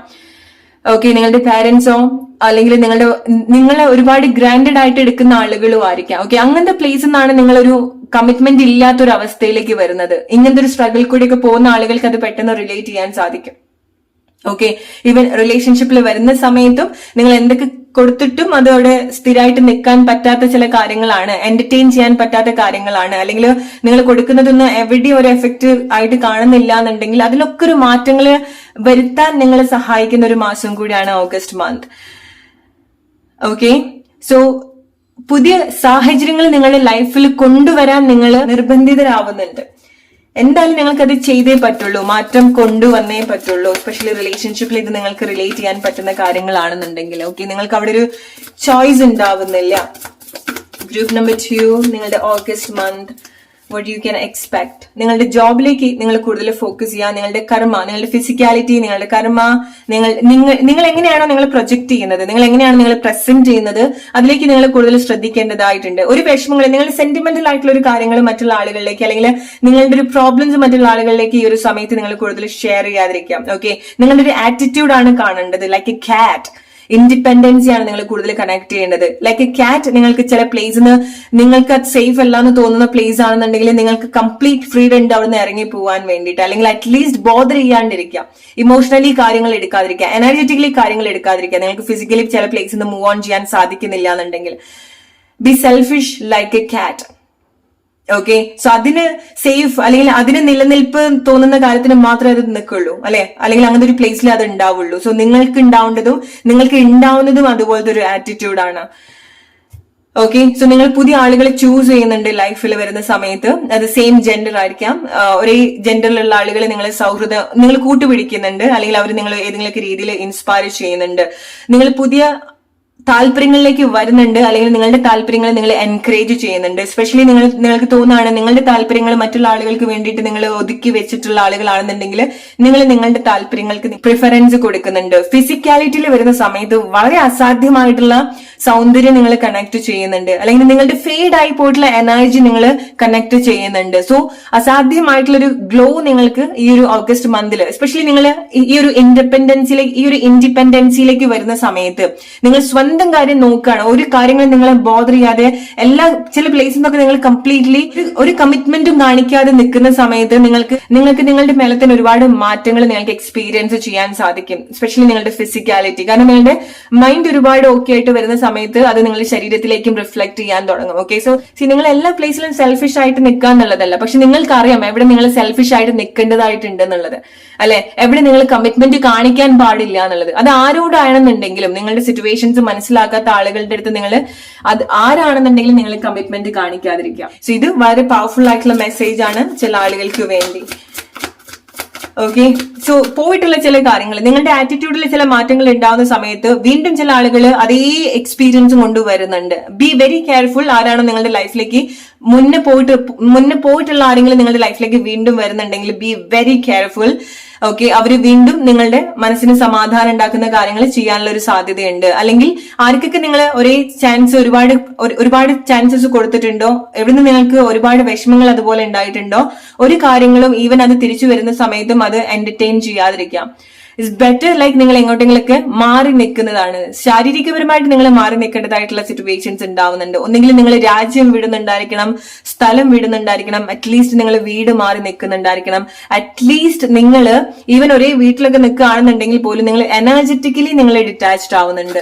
ഓക്കെ, നിങ്ങളുടെ പാരന്റ്സോ അല്ലെങ്കിൽ നിങ്ങളെ ഒരുപാട് ഗ്രാൻഡഡ് ആയിട്ട് എടുക്കുന്ന ആളുകളും ആയിരിക്കാം. ഓക്കെ, അങ്ങനത്തെ പ്ലേസിൽ നിന്നാണ് നിങ്ങളൊരു കമ്മിറ്റ്മെന്റ് ഇല്ലാത്തൊരു അവസ്ഥയിലേക്ക് വരുന്നത്. ഇങ്ങനത്തെ ഒരു സ്ട്രഗിൾ കൂടിയൊക്കെ പോകുന്ന ആളുകൾക്ക് അത് പെട്ടെന്ന് റിലേറ്റ് ചെയ്യാൻ സാധിക്കും. ഓക്കെ, ഈവൻ റിലേഷൻഷിപ്പിൽ വരുന്ന സമയത്തും നിങ്ങൾ എന്തൊക്കെ കൊടുത്തിട്ടും അത് അവിടെ സ്ഥിരമായിട്ട് നിൽക്കാൻ പറ്റാത്ത ചില കാര്യങ്ങളാണ്, എന്റർടൈൻ ചെയ്യാൻ പറ്റാത്ത കാര്യങ്ങളാണ്, അല്ലെങ്കിൽ നിങ്ങൾ കൊടുക്കുന്നതൊന്നും എവിടെയും ഒരു എഫക്റ്റ് ആയിട്ട് കാണുന്നില്ല എന്നുണ്ടെങ്കിൽ അതിലൊക്കെ ഒരു മാറ്റങ്ങൾ വരുത്താൻ നിങ്ങളെ സഹായിക്കുന്ന ഒരു മാസം കൂടിയാണ് ഓഗസ്റ്റ് മന്ത്. ഓക്കെ, സോ പുതിയ സാഹചര്യങ്ങൾ നിങ്ങളുടെ ലൈഫിൽ കൊണ്ടുവരാൻ നിങ്ങൾ നിർബന്ധിതരാവുന്നുണ്ട്. എന്തായാലും നിങ്ങൾക്ക് അത് ചെയ്തേ പറ്റുള്ളൂ, മാറ്റം കൊണ്ടുവന്നേ പറ്റുള്ളൂ. എസ്പെഷ്യലി റിലേഷൻഷിപ്പിൽ ഇത് നിങ്ങൾക്ക് റിലേറ്റ് ചെയ്യാൻ പറ്റുന്ന കാര്യങ്ങളാണെന്നുണ്ടെങ്കിൽ. ഓക്കെ, നിങ്ങൾക്ക് അവിടെ ഒരു ചോയ്സ് ഉണ്ടാവുന്നില്ല. ഗ്രൂപ്പ് നമ്പർ 2, നിങ്ങളുടെ August month what you can expect. നിങ്ങളുടെ ജോബിലേക്ക് നിങ്ങൾ കൂടുതൽ ഫോക്കസ് ചെയ്യുക. നിങ്ങളുടെ കർമ്മ, നിങ്ങളുടെ ഫിസിക്കാലിറ്റി, നിങ്ങളുടെ കർമ്മ, നിങ്ങൾ എങ്ങനെയാണോ നിങ്ങൾ പ്രൊജക്ട് ചെയ്യുന്നത്, നിങ്ങൾ എങ്ങനെയാണ് നിങ്ങൾ പ്രസന്റ് ചെയ്യുന്നത്, അതിലേക്ക് നിങ്ങൾ കൂടുതൽ ശ്രദ്ധിക്കേണ്ടതായിട്ടുണ്ട്. ഒരു വിഷമങ്ങൾ, നിങ്ങൾ സെന്റിമെന്റൽ ആയിട്ടുള്ള ഒരു കാര്യങ്ങൾ മറ്റുള്ള ആളുകളിലേക്ക് അല്ലെങ്കിൽ നിങ്ങളുടെ ഒരു പ്രോബ്ലംസ് മറ്റുള്ള ആളുകളിലേക്ക് ഈ ഒരു സമയത്ത് നിങ്ങൾ കൂടുതൽ ഷെയർ ചെയ്യാതിരിക്കാം. ഓക്കെ, നിങ്ങളുടെ ഒരു ആറ്റിറ്റ്യൂഡ് ആണ് കാണേണ്ടത്. ലൈക്ക് എ കാറ്റ്, ഇൻഡിപെൻഡൻസിയാണ് നിങ്ങൾ കൂടുതൽ കണക്ട് ചെയ്യേണ്ടത്. ലൈക്ക് എ കാറ്റ്, നിങ്ങൾക്ക് ചില പ്ലേസിന് നിങ്ങൾക്ക് അത് സേഫ് അല്ല എന്ന് തോന്നുന്ന പ്ലേസ് ആണെന്നുണ്ടെങ്കിൽ നിങ്ങൾക്ക് കംപ്ലീറ്റ് ഫ്രീഡം ഉണ്ട് അവിടെ നിന്ന് ഇറങ്ങി പോകാൻ വേണ്ടിയിട്ട്. അല്ലെങ്കിൽ അറ്റ്ലീസ്റ്റ് ബോധർ ചെയ്യാണ്ടിരിക്കുക, ഇമോഷണലി കാര്യങ്ങൾ എടുക്കാതിരിക്കുക, എനർജറ്റിക്കലി കാര്യങ്ങൾ എടുക്കാതിരിക്കുക. നിങ്ങൾക്ക് ഫിസിക്കലി ചില പ്ലേസിൽ നിന്ന് മൂവ് ഓൺ ചെയ്യാൻ സാധിക്കുന്നില്ല എന്നുണ്ടെങ്കിൽ ബി സെൽഫിഷ് ലൈക്ക് എ കാറ്റ്. ഓക്കെ, സോ അതിന് സേഫ് അല്ലെങ്കിൽ അതിന് നിലനിൽപ്പ് തോന്നുന്ന കാര്യത്തിന് മാത്രമേ അത് നിൽക്കുള്ളൂ, അല്ലെ, അല്ലെങ്കിൽ അങ്ങനത്തെ ഒരു പ്ലേസിൽ അത് ഉണ്ടാവുള്ളൂ. സോ നിങ്ങൾക്ക് ഉണ്ടാവുന്നതും അതുപോലത്തെ ഒരു ആറ്റിറ്റ്യൂഡാണ്. ഓക്കെ, സോ നിങ്ങൾ പുതിയ ആളുകളെ ചൂസ് ചെയ്യുന്നുണ്ട് ലൈഫിൽ വരുന്ന സമയത്ത്. അത് സെയിം ജെൻഡർ ആയിരിക്കാം, ഒരേ ജെൻഡറിലുള്ള ആളുകളെ നിങ്ങൾ കൂട്ടുപിടിക്കുന്നുണ്ട്, അല്ലെങ്കിൽ അവർ നിങ്ങൾ ഏതെങ്കിലുമൊക്കെ രീതിയിൽ ഇൻസ്പയർ ചെയ്യുന്നുണ്ട്. നിങ്ങൾ പുതിയ താല്പര്യങ്ങളിലേക്ക് വരുന്നുണ്ട്, അല്ലെങ്കിൽ നിങ്ങളുടെ താല്പര്യങ്ങൾ നിങ്ങൾ എൻകറേജ് ചെയ്യുന്നുണ്ട്. എസ്പെഷ്യലി നിങ്ങൾക്ക് തോന്നുകയാണ് നിങ്ങളുടെ താല്പര്യങ്ങൾ മറ്റുള്ള ആളുകൾക്ക് വേണ്ടിയിട്ട് നിങ്ങൾ ഒതുക്കി വെച്ചിട്ടുള്ള ആളുകളാണെന്നുണ്ടെങ്കിൽ നിങ്ങൾ നിങ്ങളുടെ താല്പര്യങ്ങൾക്ക് പ്രിഫറൻസ് കൊടുക്കുന്നുണ്ട്. ഫിസിക്കാലിറ്റിയിൽ വരുന്ന സമയത്ത് വളരെ അസാധ്യമായിട്ടുള്ള സൗന്ദര്യം നിങ്ങൾ കണക്ട് ചെയ്യുന്നുണ്ട്, അല്ലെങ്കിൽ നിങ്ങളുടെ ഫെയ്ഡ് ആയി പോയിട്ടുള്ള എനർജി നിങ്ങൾ കണക്ട് ചെയ്യുന്നുണ്ട്. സോ അസാധ്യമായിട്ടുള്ള ഒരു ഗ്ലോ നിങ്ങൾക്ക് ഈ ഒരു ഓഗസ്റ്റ് മന്തിൽ, എസ്പെഷ്യലി നിങ്ങൾ ഈ ഒരു ഇൻഡിപെൻഡൻസിയിലേക്ക് വരുന്ന സമയത്ത് നിങ്ങൾ സ്വന്തം സ്വന്തം കാര്യം നോക്കുകയാണ്, ഒരു കാര്യങ്ങളും നിങ്ങളെ ബോധർ ചെയ്യാതെ ചില പ്ലേസിൽ നിന്നൊക്കെ നിങ്ങൾ കംപ്ലീറ്റ്ലി ഒരു കമ്മിറ്റ്മെന്റും കാണിക്കാതെ നിൽക്കുന്ന സമയത്ത് നിങ്ങൾക്ക് നിങ്ങളുടെ മേലെ തന്നെ ഒരുപാട് മാറ്റങ്ങൾ നിങ്ങൾക്ക് എക്സ്പീരിയൻസ് ചെയ്യാൻ സാധിക്കും. സ്പെഷ്യലി നിങ്ങളുടെ ഫിസിക്കാലിറ്റി. കാരണം നിങ്ങളുടെ മൈൻഡ് ഒരുപാട് ഓക്കെ ആയിട്ട് വരുന്ന സമയത്ത് അത് നിങ്ങളുടെ ശരീരത്തിലേക്കും റിഫ്ലക്ട് ചെയ്യാൻ തുടങ്ങും. ഓക്കെ, സോ നിങ്ങൾ എല്ലാ പ്ലേസിലും സെൽഫിഷ് ആയിട്ട് നിൽക്കുക എന്നുള്ളതല്ല, പക്ഷെ നിങ്ങൾക്ക് അറിയാം എവിടെ നിങ്ങൾ സെൽഫിഷ് ആയിട്ട് നിൽക്കേണ്ടതായിട്ടുണ്ട് എന്നുള്ളത്, അല്ലെ? എവിടെ നിങ്ങൾ കമ്മിറ്റ്മെന്റ് കാണിക്കാൻ പാടില്ല എന്നുള്ളത്. അത് ആരോടാണെന്നുണ്ടെങ്കിലും നിങ്ങളുടെ സിറ്റുവേഷൻസ് മനസ്സിലാക്കാത്ത ആളുകളുടെ അടുത്ത് നിങ്ങൾ അത് ആരാണെന്നുണ്ടെങ്കിലും നിങ്ങൾ കമ്മിറ്റ്മെന്റ് കാണിക്കാതിരിക്കുക. സോ ഇത് വളരെ പവർഫുൾ ആയിട്ടുള്ള മെസ്സേജ് ആണ് ചില ആളുകൾക്ക് വേണ്ടി. ഓക്കെ, സോ പോയിട്ടുള്ള ചില കാര്യങ്ങൾ, നിങ്ങളുടെ ആറ്റിറ്റ്യൂഡിൽ ചില മാറ്റങ്ങൾ ഉണ്ടാവുന്ന സമയത്ത് വീണ്ടും ചില ആളുകൾ അതേ എക്സ്പീരിയൻസ് കൊണ്ടുവരുന്നുണ്ട്. B very careful. ആരാണ് നിങ്ങളുടെ ലൈഫിലേക്ക് മുന്നേ പോയിട്ടുള്ള ആരെങ്കിലും നിങ്ങളുടെ ലൈഫിലേക്ക് വീണ്ടും വരുന്നുണ്ടെങ്കിൽ ബി വെരി കെയർഫുൾ. ഓക്കെ, അവര് വീണ്ടും നിങ്ങളുടെ മനസ്സിന് സമാധാനം ഉണ്ടാക്കുന്ന കാര്യങ്ങൾ ചെയ്യാനുള്ള ഒരു സാധ്യതയുണ്ട്. അല്ലെങ്കിൽ ആർക്കൊക്കെ നിങ്ങൾ ഒരേ ചാൻസ് ഒരുപാട് ചാൻസസ് കൊടുത്തിട്ടുണ്ടോ, എവിടുന്ന് നിങ്ങൾക്ക് ഒരുപാട് വിഷമങ്ങൾ അതുപോലെ ഉണ്ടായിട്ടുണ്ടോ, ഒരു കാര്യങ്ങളും ഈവൻ അത് തിരിച്ചു വരുന്ന സമയത്തും അത് എന്റർടൈൻ ചെയ്യാതിരിക്കാം. ഇറ്റ്സ് ബെറ്റർ ലൈക്ക് നിങ്ങൾ എങ്ങോട്ടെങ്കിലൊക്കെ മാറി നിൽക്കുന്നതാണ്. ശാരീരികപരമായിട്ട് നിങ്ങൾ മാറി നിൽക്കേണ്ടതായിട്ടുള്ള സിറ്റുവേഷൻസ് ഉണ്ടാവുന്നുണ്ട്. ഒന്നെങ്കിലും നിങ്ങൾ രാജ്യം വിടുന്നുണ്ടായിരിക്കണം, സ്ഥലം വിടുന്നുണ്ടായിരിക്കണം, അറ്റ്ലീസ്റ്റ് നിങ്ങൾ വീട് മാറി നിൽക്കുന്നുണ്ടായിരിക്കണം. അറ്റ്ലീസ്റ്റ് നിങ്ങൾ ഈവൻ ഒരേ വീട്ടിലൊക്കെ നിൽക്കുകയാണെന്നുണ്ടെങ്കിൽ പോലും നിങ്ങൾ എനർജറ്റിക്കലി നിങ്ങൾ ഡിറ്റാച്ച്ഡ് ആവുന്നുണ്ട്.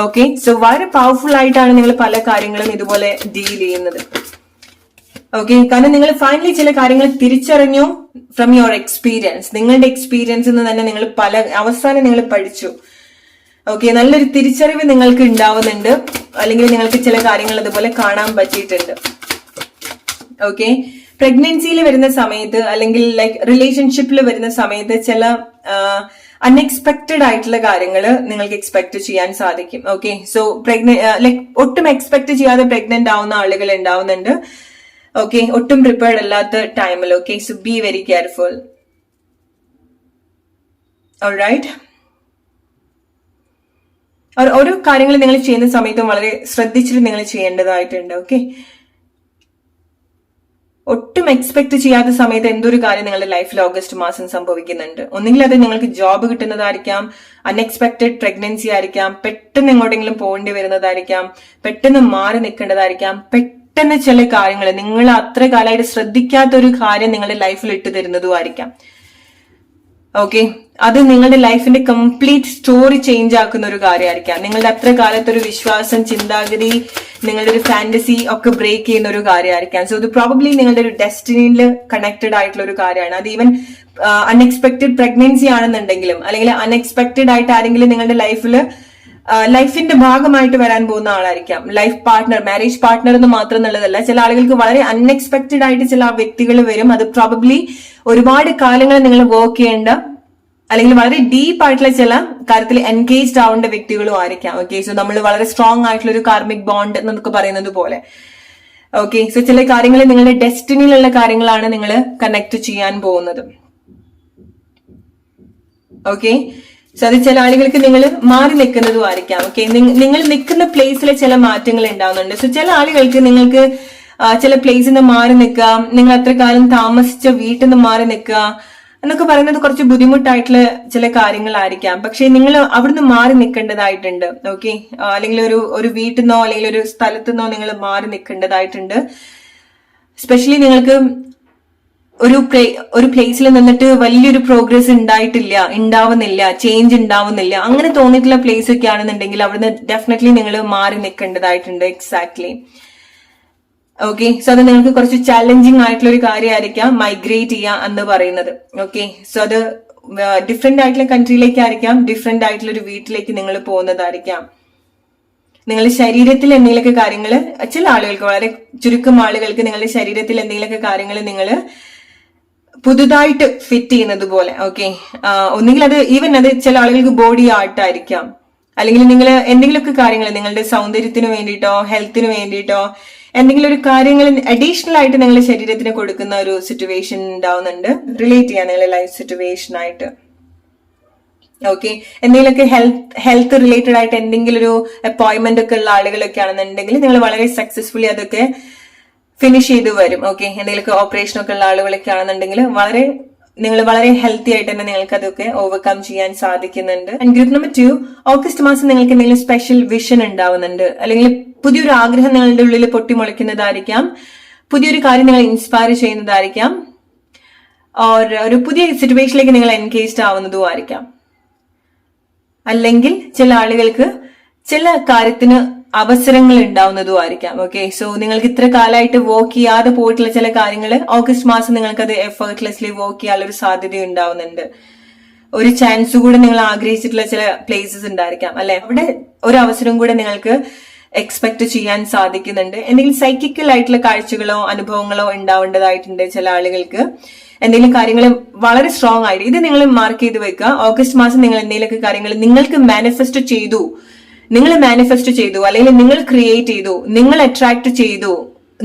ഓക്കെ, സോ വളരെ പവർഫുൾ ആയിട്ടാണ് നിങ്ങൾ പല കാര്യങ്ങളും ഇതുപോലെ ഡീൽ ചെയ്യുന്നത്. ഓക്കെ, കാരണം നിങ്ങൾ ഫൈനലി ചില കാര്യങ്ങൾ തിരിച്ചറിഞ്ഞു ഫ്രം യുവർ എക്സ്പീരിയൻസ്. നിങ്ങളുടെ എക്സ്പീരിയൻസിൽ നിന്ന് തന്നെ നിങ്ങൾ അവസാനം നിങ്ങൾ പഠിച്ചു. ഓക്കെ, നല്ലൊരു തിരിച്ചറിവ് നിങ്ങൾക്ക് ഉണ്ടാവുന്നുണ്ട്, അല്ലെങ്കിൽ നിങ്ങൾക്ക് ചില കാര്യങ്ങൾ അതുപോലെ കാണാൻ പറ്റിയിട്ടുണ്ട്. ഓക്കെ, പ്രഗ്നൻസിയിൽ വരുന്ന സമയത്ത് അല്ലെങ്കിൽ ലൈക്ക് റിലേഷൻഷിപ്പിൽ വരുന്ന സമയത്ത് ചില അൺഎക്സ്പെക്ടഡ് ആയിട്ടുള്ള കാര്യങ്ങൾ നിങ്ങൾക്ക് എക്സ്പെക്ട് ചെയ്യാൻ സാധിക്കും. ഓക്കെ, സോ ലൈക്ക് ഒട്ടും എക്സ്പെക്ട് ചെയ്യാതെ പ്രഗ്നന്റ് ആവുന്ന ആളുകൾ ഉണ്ടാവുന്നുണ്ട്. ഓക്കെ, ഒട്ടും പ്രിപ്പയർഡ് അല്ലാത്ത ടൈമിൽ. Okay, so be very careful. Alright, ഓരോ കാര്യങ്ങൾ നിങ്ങൾ ചെയ്യുന്ന സമയത്തും വളരെ ശ്രദ്ധിച്ചിട്ട് നിങ്ങൾ ചെയ്യേണ്ടതായിട്ടുണ്ട്. ഓക്കെ, ഒട്ടും എക്സ്പെക്ട് ചെയ്യാത്ത സമയത്ത് എന്തൊരു കാര്യം നിങ്ങളുടെ ലൈഫിൽ ഓഗസ്റ്റ് മാസം സംഭവിക്കുന്നുണ്ട്. ഒന്നുകിൽ അത് നിങ്ങൾക്ക് ജോബ് കിട്ടുന്നതായിരിക്കാം, അൺഎക്സ്പെക്ടഡ് പ്രഗ്നൻസി ആയിരിക്കാം, പെട്ടെന്ന് എങ്ങോട്ടെങ്കിലും പോകേണ്ടി വരുന്നതായിരിക്കാം, പെട്ടെന്ന് മാറി നിൽക്കേണ്ടതായിരിക്കാം, പെട്ടെന്ന് ചില കാര്യങ്ങൾ നിങ്ങൾ അത്ര കാലമായിട്ട് ശ്രദ്ധിക്കാത്ത ഒരു കാര്യം നിങ്ങളുടെ ലൈഫിൽ ഇട്ട് തരുന്നതുമായിരിക്കാം. ഓക്കെ, അത് നിങ്ങളുടെ ലൈഫിന്റെ കംപ്ലീറ്റ് സ്റ്റോറി ചേഞ്ച് ആക്കുന്ന ഒരു കാര്യമായിരിക്കാം. നിങ്ങളുടെ അത്ര കാലത്തെ ഒരു വിശ്വാസം, ചിന്താഗതി, നിങ്ങളുടെ ഒരു ഫാന്റസി ഒക്കെ ബ്രേക്ക് ചെയ്യുന്ന ഒരു കാര്യമായിരിക്കാം. സോ ഇത് പ്രോബബ്ലി നിങ്ങളുടെ ഒരു ഡെസ്റ്റിനിയിൽ കണക്റ്റഡ് ആയിട്ടുള്ള ഒരു കാര്യമാണ്. അത് ഈവൻ അൺഎക്സ്പെക്ടഡ് പ്രഗ്നൻസി ആണെന്നുണ്ടെങ്കിലും, അല്ലെങ്കിൽ അൺഎക്സ്പെക്ടഡ് ആയിട്ട് ആരെങ്കിലും നിങ്ങളുടെ ലൈഫിന്റെ ഭാഗമായിട്ട് വരാൻ പോകുന്ന ആളായിരിക്കാം. ലൈഫ് പാർട്ട്ണർ, മാരേജ് പാർട്ട്ണർ എന്ന് മാത്രം എന്നുള്ളതല്ല, ചില ആളുകൾക്ക് വളരെ അൺഎക്സ്പെക്ടഡ് ആയിട്ട് ചില വ്യക്തികൾ വരും. അത് പ്രോബബ്ലി ഒരുപാട് കാലങ്ങൾ നിങ്ങൾ വർക്ക് ചെയ്യേണ്ട അല്ലെങ്കിൽ വളരെ ഡീപ്പ് ആയിട്ടുള്ള ചില കാര്യത്തിൽ എൻഗേജ്ഡ് ആവേണ്ട വ്യക്തികളും ആയിരിക്കാം. ഓക്കെ, സോ നമ്മൾ വളരെ സ്ട്രോങ് ആയിട്ടുള്ള ഒരു കാർമിക് ബോണ്ട് എന്നൊക്കെ പറയുന്നത് പോലെ. ഓക്കെ, സോ ചില കാര്യങ്ങൾ നിങ്ങളുടെ ഡെസ്റ്റിനിയിലുള്ള കാര്യങ്ങളാണ് നിങ്ങൾ കണക്ട് ചെയ്യാൻ പോകുന്നത്. ഓക്കെ, സോ അത് ചില ആളുകൾക്ക് നിങ്ങൾ മാറി നിൽക്കുന്നതും ആയിരിക്കാം. ഓക്കെ, നിങ്ങൾ നിൽക്കുന്ന പ്ലേസിൽ ചില മാറ്റങ്ങൾ ഉണ്ടാവുന്നുണ്ട്. സോ ചില ആളുകൾക്ക് നിങ്ങൾക്ക് ചില പ്ലേസിൽ നിന്ന് മാറി നിൽക്കുക, നിങ്ങൾ അത്ര കാലം താമസിച്ച വീട്ടിൽ നിന്ന് മാറി നിൽക്കുക എന്നൊക്കെ പറയുന്നത് കുറച്ച് ബുദ്ധിമുട്ടായിട്ടുള്ള ചില കാര്യങ്ങളായിരിക്കാം. പക്ഷെ നിങ്ങൾ അവിടുന്ന് മാറി നിൽക്കേണ്ടതായിട്ടുണ്ട്. ഓക്കെ, അല്ലെങ്കിൽ ഒരു വീട്ടിൽ നിന്നോ അല്ലെങ്കിൽ ഒരു സ്ഥലത്തു നിന്നോ നിങ്ങൾ മാറി നിൽക്കേണ്ടതായിട്ടുണ്ട്. സ്പെഷ്യലി നിങ്ങൾക്ക് ഒരു പ്ലേസിൽ നിന്നിട്ട് വലിയൊരു പ്രോഗ്രസ് ഉണ്ടാവുന്നില്ല, ചേഞ്ച് ഉണ്ടാവുന്നില്ല, അങ്ങനെ തോന്നിയിട്ടുള്ള പ്ലേസ് ഒക്കെ ആണെന്നുണ്ടെങ്കിൽ അവിടുന്ന് ഡെഫിനറ്റ്ലി നിങ്ങൾ മാറി നിൽക്കേണ്ടതായിട്ടുണ്ട്. എക്സാക്ട്ലി. ഓക്കെ, സോ അത് നിങ്ങൾക്ക് കുറച്ച് ചാലഞ്ചിങ് ആയിട്ടുള്ള ഒരു കാര്യമായിരിക്കാം മൈഗ്രേറ്റ് ചെയ്യുക എന്ന് പറയുന്നത്. ഓക്കെ, സോ അത് ഡിഫറെന്റ് ആയിട്ടുള്ള കൺട്രിയിലേക്കായിരിക്കാം, ഡിഫറെന്റ് ആയിട്ടുള്ള ഒരു വീട്ടിലേക്ക് നിങ്ങൾ പോകുന്നതായിരിക്കാം. നിങ്ങളുടെ ശരീരത്തിൽ എന്തെങ്കിലുമൊക്കെ കാര്യങ്ങൾ, ചില ആളുകൾക്ക്, വളരെ ചുരുക്കം ആളുകൾക്ക് നിങ്ങളുടെ ശരീരത്തിൽ എന്തെങ്കിലുമൊക്കെ കാര്യങ്ങൾ നിങ്ങൾ പുതുതായിട്ട് ഫിറ്റ് ചെയ്യുന്നത് പോലെ. ഓക്കെ, ഒന്നുകിൽ അത് ചില ആളുകൾക്ക് ബോഡി ആർട്ടായിരിക്കാം, അല്ലെങ്കിൽ നിങ്ങൾ എന്തെങ്കിലുമൊക്കെ കാര്യങ്ങൾ നിങ്ങളുടെ സൗന്ദര്യത്തിന് വേണ്ടിയിട്ടോ ഹെൽത്തിന് വേണ്ടിയിട്ടോ എന്തെങ്കിലും ഒരു കാര്യങ്ങൾ അഡീഷണൽ ആയിട്ട് നിങ്ങളുടെ ശരീരത്തിന് കൊടുക്കുന്ന ഒരു സിറ്റുവേഷൻ ഉണ്ടാവുന്നുണ്ട്, റിലേറ്റ് ചെയ്യാൻ നിങ്ങളുടെ ലൈഫ് സിറ്റുവേഷൻ ആയിട്ട്. ഓക്കെ, എന്തെങ്കിലുമൊക്കെ ഹെൽത്ത് റിലേറ്റഡ് ആയിട്ട് എന്തെങ്കിലും ഒരു അപ്പോയിന്റ്മെന്റ് ഒക്കെ ഉള്ള ആളുകളൊക്കെ ആണെന്നുണ്ടെങ്കിൽ നിങ്ങൾ വളരെ സക്സസ്ഫുള്ളി അതൊക്കെ ഫിനിഷ് ചെയ്ത് വരും. ഓക്കെ, എന്തെങ്കിലുമൊക്കെ ഓപ്പറേഷൻ ഒക്കെ ഉള്ള ആളുകളൊക്കെ ആണെന്നുണ്ടെങ്കിൽ വളരെ നിങ്ങൾ വളരെ ഹെൽത്തി ആയിട്ട് തന്നെ നിങ്ങൾക്ക് അതൊക്കെ ഓവർകം ചെയ്യാൻ സാധിക്കുന്നുണ്ട്. ആൻഡ് ഗ്രൂപ്പ് നമ്പർ 2, ഓഗസ്റ്റ് മാസം നിങ്ങൾക്ക് എന്തെങ്കിലും സ്പെഷ്യൽ വിഷൻ ഉണ്ടാവുന്നുണ്ട്, അല്ലെങ്കിൽ പുതിയൊരു ആഗ്രഹം നിങ്ങളുടെ ഉള്ളിൽ പൊട്ടിമുളയ്ക്കുന്നതായിരിക്കാം, പുതിയൊരു കാര്യം നിങ്ങൾ ഇൻസ്പയർ ചെയ്യുന്നതായിരിക്കാം, ഒരു പുതിയ സിറ്റുവേഷനിലേക്ക് നിങ്ങൾ എൻഗേജ്ഡ് ആവുന്നതും ആയിരിക്കാം. അല്ലെങ്കിൽ ചില ആളുകൾക്ക് ചില കാര്യത്തിന് അവസരങ്ങൾ ഉണ്ടാവുന്നതും ആയിരിക്കാം. ഓക്കെ, സോ നിങ്ങൾക്ക് ഇത്ര കാലമായിട്ട് വർക്ക് ചെയ്യാതെ പോയിട്ടുള്ള ചില കാര്യങ്ങൾ ഓഗസ്റ്റ് മാസം നിങ്ങൾക്ക് അത് എഫേർട്ട്ലെസ്ലി വർക്ക് ചെയ്യാനുള്ള ഒരു സാധ്യത ഉണ്ടാവുന്നുണ്ട്. ഒരു ചാൻസ് കൂടെ നിങ്ങൾ ആഗ്രഹിച്ചിട്ടുള്ള ചില പ്ലേസസ് ഉണ്ടായിരിക്കാം അല്ലെ, അവിടെ ഒരു അവസരം കൂടെ നിങ്ങൾക്ക് എക്സ്പെക്ട് ചെയ്യാൻ സാധിക്കുന്നുണ്ട്. എന്തെങ്കിലും സൈക്കിക്കൽ ആയിട്ടുള്ള കാഴ്ചകളോ അനുഭവങ്ങളോ ഉണ്ടാവേണ്ടതായിട്ടുണ്ട് ചില ആളുകൾക്ക്. എന്തെങ്കിലും കാര്യങ്ങൾ വളരെ സ്ട്രോങ് ആയിട്ട് ഇത് നിങ്ങൾ മാർക്ക് ചെയ്ത് വെക്കുക. ഓഗസ്റ്റ് മാസം നിങ്ങൾ എന്തെങ്കിലുമൊക്കെ കാര്യങ്ങൾ നിങ്ങൾക്ക് മാനിഫെസ്റ്റ് ചെയ്തു, അല്ലെങ്കിൽ നിങ്ങൾ ക്രിയേറ്റ് ചെയ്തു, നിങ്ങൾ അട്രാക്ട് ചെയ്തു,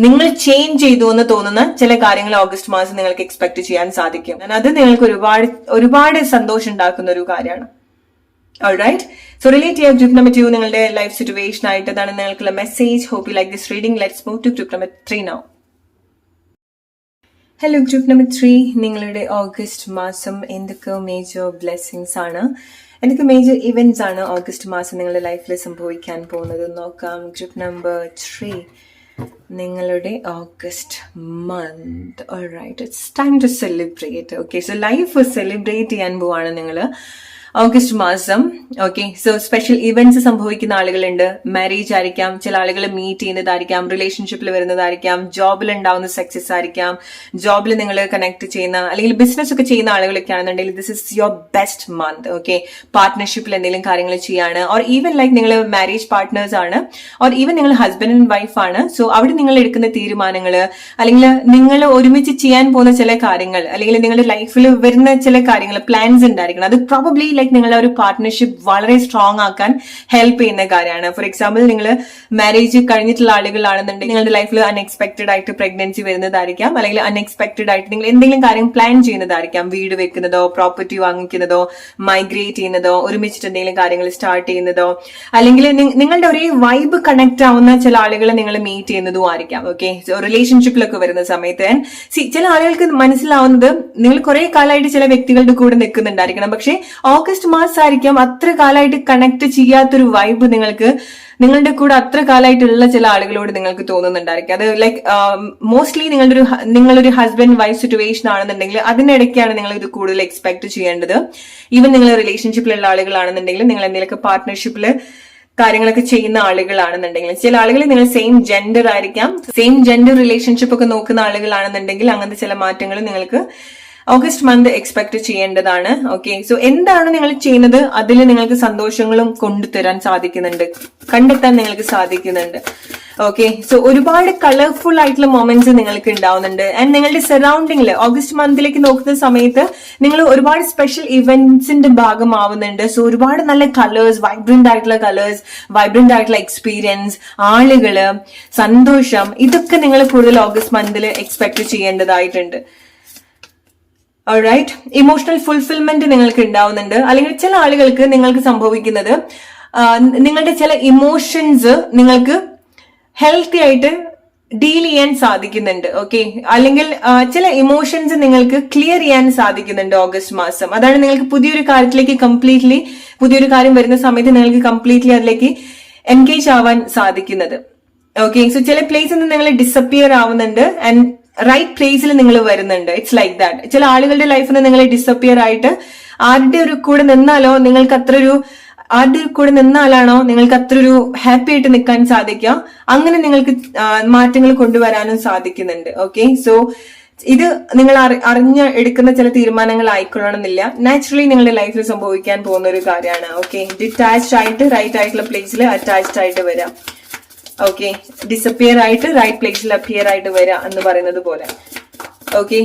നിങ്ങൾ ചേഞ്ച് ചെയ്തു എന്ന് തോന്നുന്ന ചില കാര്യങ്ങൾ ഓഗസ്റ്റ് മാസം നിങ്ങൾക്ക് എക്സ്പെക്ട് ചെയ്യാൻ സാധിക്കും. അത് നിങ്ങൾക്ക് ഒരുപാട് സന്തോഷം ഉണ്ടാക്കുന്ന ഒരു കാര്യമാണ്. Alright, so relate your group number 2 നിങ്ങളുടെ ലൈഫ് സിറ്റുവേഷൻ ആയിട്ട് അതാണ് നിങ്ങൾക്കുള്ള message. Hope you like this reading. Let's move to group number 3 now. Hello group number 3, നിങ്ങളുടെ ഓഗസ്റ്റ് മാസം എന്തൊക്കെ മേജർ ബ്ലെസ്സിങ്സ് ആണ്, എന്തൊക്കെ മേജർ ഇവന്റ്സ് ആണ് ഓഗസ്റ്റ് മാസം നിങ്ങളുടെ ലൈഫിൽ സംഭവിക്കാൻ പോകുന്നത് നോക്കാം. ഗ്രൂപ്പ് നമ്പർ 3, നിങ്ങളുടെ August month. Alright, it's time to celebrate. Okay, so life celebrate ചെയ്യാൻ പോവാണ് നിങ്ങൾ ഓഗസ്റ്റ് മാസം. ഓക്കെ, സോ സ്പെഷ്യൽ ഇവന്റ്സ് സംഭവിക്കുന്ന ആളുകളുണ്ട്. മാരേജ് ആയിരിക്കാം, ചില ആളുകൾ മീറ്റ് ചെയ്യുന്നതായിരിക്കാം, റിലേഷൻഷിപ്പിൽ വരുന്നതായിരിക്കാം, ജോബിൽ ഉണ്ടാവുന്ന സക്സസ് ആയിരിക്കാം, ജോബിൽ നിങ്ങൾ കണക്ട് ചെയ്യുന്ന അല്ലെങ്കിൽ ബിസിനസ് ഒക്കെ ചെയ്യുന്ന ആളുകളൊക്കെ ആണെന്നുണ്ടെങ്കിൽ this is your best month. Okay, പാർട്ട്ണർഷിപ്പിൽ എന്തെങ്കിലും കാര്യങ്ങൾ ചെയ്യാണ്, ഓർ ഈവൻ ലൈക്ക് നിങ്ങൾ മാരേജ് പാർട്ട്നേഴ്സ് ആണ്, ഓർ ഈവൻ നിങ്ങൾ ഹസ്ബൻഡ് ആൻഡ് വൈഫ് ആണ്. സോ അവിടെ നിങ്ങൾ എടുക്കുന്ന തീരുമാനങ്ങൾ, അല്ലെങ്കിൽ നിങ്ങൾ ഒരുമിച്ച് ചെയ്യാൻ പോകുന്ന ചില കാര്യങ്ങൾ, അല്ലെങ്കിൽ നിങ്ങളുടെ ലൈഫിൽ വരുന്ന ചില കാര്യങ്ങൾ, പ്ലാൻസ് ഉണ്ടായിരിക്കണം. അത് പ്രോബബ്ലി ലൈക്ക് നിങ്ങളുടെ ഒരു പാർട്ട്ണർഷിപ്പ് വളരെ സ്ട്രോങ് ആക്കാൻ ഹെൽപ്പ് ചെയ്യുന്ന കാര്യമാണ്. ഫോർ എക്സാമ്പിൾ, നിങ്ങൾ മാരേജ് കഴിഞ്ഞിട്ടുള്ള ആളുകളാണെന്നുണ്ടെങ്കിൽ നിങ്ങളുടെ ലൈഫിൽ അൺഎക്സ്പെക്ടഡ് ആയിട്ട് പ്രഗ്നൻസി വരുന്നതായിരിക്കാം, അല്ലെങ്കിൽ അൺഎക്സ്പെക്ടഡ് ആയിട്ട് നിങ്ങൾ എന്തെങ്കിലും കാര്യം പ്ലാൻ ചെയ്യുന്നതായിരിക്കാം, വീട് വെക്കുന്നതോ, പ്രോപ്പർട്ടി വാങ്ങിക്കുന്നതോ, മൈഗ്രേറ്റ് ചെയ്യുന്നതോ, ഒരുമിച്ചിട്ട് എന്തെങ്കിലും കാര്യങ്ങൾ സ്റ്റാർട്ട് ചെയ്യുന്നതോ, അല്ലെങ്കിൽ നിങ്ങളുടെ ഒരേ വൈബ് കണക്ട് ആവുന്ന ചില ആളുകളെ നിങ്ങൾ മീറ്റ് ചെയ്യുന്നതും ആയിരിക്കാം. ഓക്കെ, റിലേഷൻഷിപ്പിലൊക്കെ വരുന്ന സമയത്ത് ചില ആളുകൾക്ക് മനസ്സിലാവുന്നത് നിങ്ങൾ കുറെ കാലമായിട്ട് ചില വ്യക്തികളുടെ കൂടെ നിൽക്കുന്നുണ്ടായിരിക്കണം, പക്ഷേ ഓഗസ്റ്റ് മാസമായിരിക്കാം അത്ര കാലമായിട്ട് കണക്ട് ചെയ്യാത്തൊരു വൈബ് നിങ്ങളുടെ കൂടെ അത്ര കാലമായിട്ടുള്ള ചില ആളുകളോട് നിങ്ങൾക്ക് തോന്നുന്നുണ്ടായിരിക്കും. അത് ലൈക്ക് മോസ്റ്റ്ലി നിങ്ങളൊരു ഹസ്ബൻഡ് വൈഫ് സിറ്റുവേഷൻ ആണെന്നുണ്ടെങ്കിൽ അതിനിടയ്ക്കാണ് നിങ്ങൾ ഇത് കൂടുതൽ എക്സ്പെക്ട് ചെയ്യേണ്ടത്. ഈവൻ നിങ്ങൾ റിലേഷൻഷിപ്പിലുള്ള ആളുകളാണെന്നുണ്ടെങ്കിൽ, നിങ്ങൾ എന്തെങ്കിലുമൊക്കെ പാർട്ട്ണർഷിപ്പിൽ കാര്യങ്ങളൊക്കെ ചെയ്യുന്ന ആളുകളാണെന്നുണ്ടെങ്കിൽ, ചില ആളുകൾ നിങ്ങൾ സെയിം ജെൻഡർ ആയിരിക്കാം, സെയിം ജെൻഡർ റിലേഷൻഷിപ്പ് ഒക്കെ നോക്കുന്ന ആളുകളാണെന്നുണ്ടെങ്കിൽ അങ്ങനത്തെ ചില മാറ്റങ്ങൾ നിങ്ങൾക്ക് ഓഗസ്റ്റ് മന്ത് എക്സ്പെക്ട് ചെയ്യേണ്ടതാണ്. ഓക്കെ, സോ എന്താണ് നിങ്ങൾ ചെയ്യുന്നത് അതിൽ നിങ്ങൾക്ക് സന്തോഷങ്ങളും കൊണ്ടുതരാൻ സാധിക്കുന്നുണ്ട്, കണ്ടെത്താൻ നിങ്ങൾക്ക് സാധിക്കുന്നുണ്ട്. ഓക്കെ, സോ ഒരുപാട് കളർഫുൾ ആയിട്ടുള്ള മൊമെന്റ്സ് നിങ്ങൾക്ക് ഉണ്ടാവുന്നുണ്ട്. ആൻഡ് നിങ്ങളുടെ സറൗണ്ടിങ്ങിൽ ഓഗസ്റ്റ് മന്തിലേക്ക് നോക്കുന്ന സമയത്ത് നിങ്ങൾ ഒരുപാട് സ്പെഷ്യൽ ഇവന്റ്സിന്റെ ഭാഗമാവുന്നുണ്ട്. സോ ഒരുപാട് നല്ല കളേഴ്സ്, വൈബ്രന്റ് ആയിട്ടുള്ള എക്സ്പീരിയൻസ്, ആളുകള്, സന്തോഷം, ഇതൊക്കെ നിങ്ങൾ കൂടുതൽ ഓഗസ്റ്റ് മന്തിൽ എക്സ്പെക്ട് ചെയ്യേണ്ടതായിട്ടുണ്ട്. ഓൾറൈറ്റ്, ഇമോഷണൽ ഫുൾഫിൽമെന്റ് നിങ്ങൾക്ക് ഉണ്ടാവുന്നുണ്ട്. അല്ലെങ്കിൽ ചില ആളുകൾക്ക് നിങ്ങൾക്ക് സംഭവിക്കുന്നത് നിങ്ങളുടെ ചില ഇമോഷൻസ് നിങ്ങൾക്ക് ഹെൽത്തി ആയിട്ട് ഡീൽ ചെയ്യാൻ സാധിക്കുന്നുണ്ട്. ഓക്കെ, അല്ലെങ്കിൽ ചില ഇമോഷൻസ് നിങ്ങൾക്ക് ക്ലിയർ ചെയ്യാൻ സാധിക്കുന്നുണ്ട് ഓഗസ്റ്റ് മാസം. അതാണ് നിങ്ങൾക്ക് പുതിയൊരു കാര്യം വരുന്ന സമയത്ത് നിങ്ങൾക്ക് കംപ്ലീറ്റ്ലി അതിലേക്ക് എൻഗേജ് ആവാൻ സാധിക്കുന്നത്. ഓക്കെ, സോ ചില പ്ലേസിൽ നിന്ന് നിങ്ങൾ ഡിസപ്പിയർ ആവുന്നുണ്ട് ആൻഡ് റൈറ്റ് പ്ലേസിൽ നിങ്ങൾ വരുന്നുണ്ട്. It's like that. ചില ആളുകളുടെ ലൈഫിൽ നിന്ന് നിങ്ങൾ ഡിസപ്പിയർ ആയിട്ട് ആരുടെ ഒരു കൂടെ നിന്നാലാണോ നിങ്ങൾക്ക് അത്രൊരു ഹാപ്പി ആയിട്ട് നിൽക്കാൻ സാധിക്കുക, അങ്ങനെ നിങ്ങൾക്ക് മാറ്റങ്ങൾ കൊണ്ടുവരാനും സാധിക്കുന്നുണ്ട്. ഓക്കെ, സോ ഇത് നിങ്ങൾ എടുക്കുന്ന ചില തീരുമാനങ്ങൾ ആയിക്കൊള്ളണമെന്നില്ല, നാച്ചുറലി നിങ്ങളുടെ ലൈഫിൽ സംഭവിക്കാൻ പോകുന്ന ഒരു കാര്യമാണ്. ഓക്കെ, ഡിറ്റാച്ച്ഡ് ആയിട്ട് റൈറ്റ് ആയിട്ടുള്ള പ്ലേസിൽ അറ്റാച്ച്ഡ് ആയിട്ട് വരാം. ഓക്കെ, ഡിസപ്പിയർ ആയിട്ട് റൈറ്റ് പ്ലേസിൽ അപ്പിയർ ആയിട്ട് വരാം എന്ന് പറയുന്നത് പോലെ. ഓക്കെ,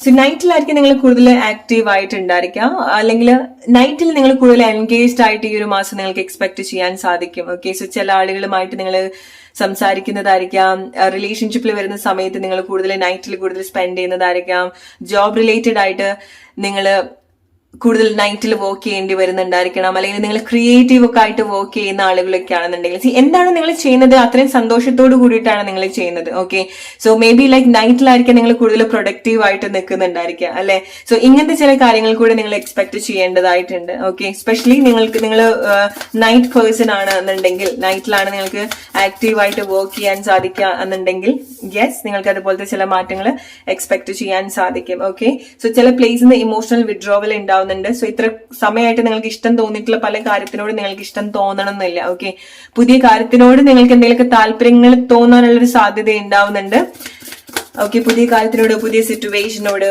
സോ നൈറ്റിലായിരിക്കും നിങ്ങൾ കൂടുതൽ ആക്റ്റീവ് ആയിട്ട് ഉണ്ടായിരിക്കാം, അല്ലെങ്കിൽ നൈറ്റിൽ നിങ്ങൾ കൂടുതൽ എൻഗേജ്ഡ് ആയിട്ട് ഈ ഒരു മാസം നിങ്ങൾക്ക് എക്സ്പെക്ട് ചെയ്യാൻ സാധിക്കും. ഓക്കെ, സോ ചില ആളുകളുമായിട്ട് നിങ്ങൾ സംസാരിക്കുന്നതായിരിക്കാം, റിലേഷൻഷിപ്പിൽ വരുന്ന സമയത്ത് നിങ്ങൾ നൈറ്റിൽ കൂടുതൽ സ്പെൻഡ് ചെയ്യുന്നതായിരിക്കാം, ജോബ് റിലേറ്റഡ് ആയിട്ട് നിങ്ങൾ കൂടുതൽ നൈറ്റിൽ വർക്ക് ചെയ്യേണ്ടി വരുന്നുണ്ടായിരിക്കണം, അല്ലെങ്കിൽ നിങ്ങൾ ക്രിയേറ്റീവ് ഒക്കെ ആയിട്ട് വർക്ക് ചെയ്യുന്ന ആളുകളൊക്കെ ആണെന്നുണ്ടെങ്കിൽ എന്താണ് നിങ്ങൾ ചെയ്യുന്നത് അത്രയും സന്തോഷത്തോട് കൂടിയിട്ടാണ് നിങ്ങൾ ചെയ്യുന്നത്. Okay, so maybe like നൈറ്റിലായിരിക്കും നിങ്ങൾ കൂടുതൽ പ്രൊഡക്റ്റീവ് ആയിട്ട് നിൽക്കുന്നുണ്ടായിരിക്കുക അല്ലെ. സോ ഇങ്ങനത്തെ ചില കാര്യങ്ങൾ കൂടെ നിങ്ങൾ എക്സ്പെക്ട് ചെയ്യേണ്ടതായിട്ടുണ്ട്. ഓക്കെ, എസ്പെഷ്യലി നിങ്ങൾ നൈറ്റ് പേഴ്സൺ ആണ് എന്നുണ്ടെങ്കിൽ, നൈറ്റിലാണ് നിങ്ങൾക്ക് ആക്റ്റീവായിട്ട് വർക്ക് ചെയ്യാൻ സാധിക്കുക എന്നുണ്ടെങ്കിൽ യെസ്, നിങ്ങൾക്ക് അതുപോലത്തെ ചില മാറ്റങ്ങൾ എക്സ്പെക്ട് ചെയ്യാൻ സാധിക്കും. ഓക്കെ, സോ ചില പ്ലേസിൽ നിന്ന് ഇമോഷണൽ വിഡ്രോവൽ ഉണ്ടാവുന്നുണ്ട്. സോ ഇത്ര സമയമായിട്ട് നിങ്ങൾക്ക് ഇഷ്ടം തോന്നിയിട്ടുള്ള പല കാര്യത്തിനോട് നിങ്ങൾക്ക് ഇഷ്ടം തോന്നണം എന്നില്ല. ഓക്കെ, പുതിയ കാര്യത്തിനോട് നിങ്ങൾക്ക് എന്തെങ്കിലുമൊക്കെ താല്പര്യങ്ങൾ തോന്നാനുള്ളൊരു സാധ്യത ഉണ്ടാവുന്നുണ്ട്. ഓക്കെ, പുതിയ കാര്യത്തിനോട്, പുതിയ സിറ്റുവേഷനോട്,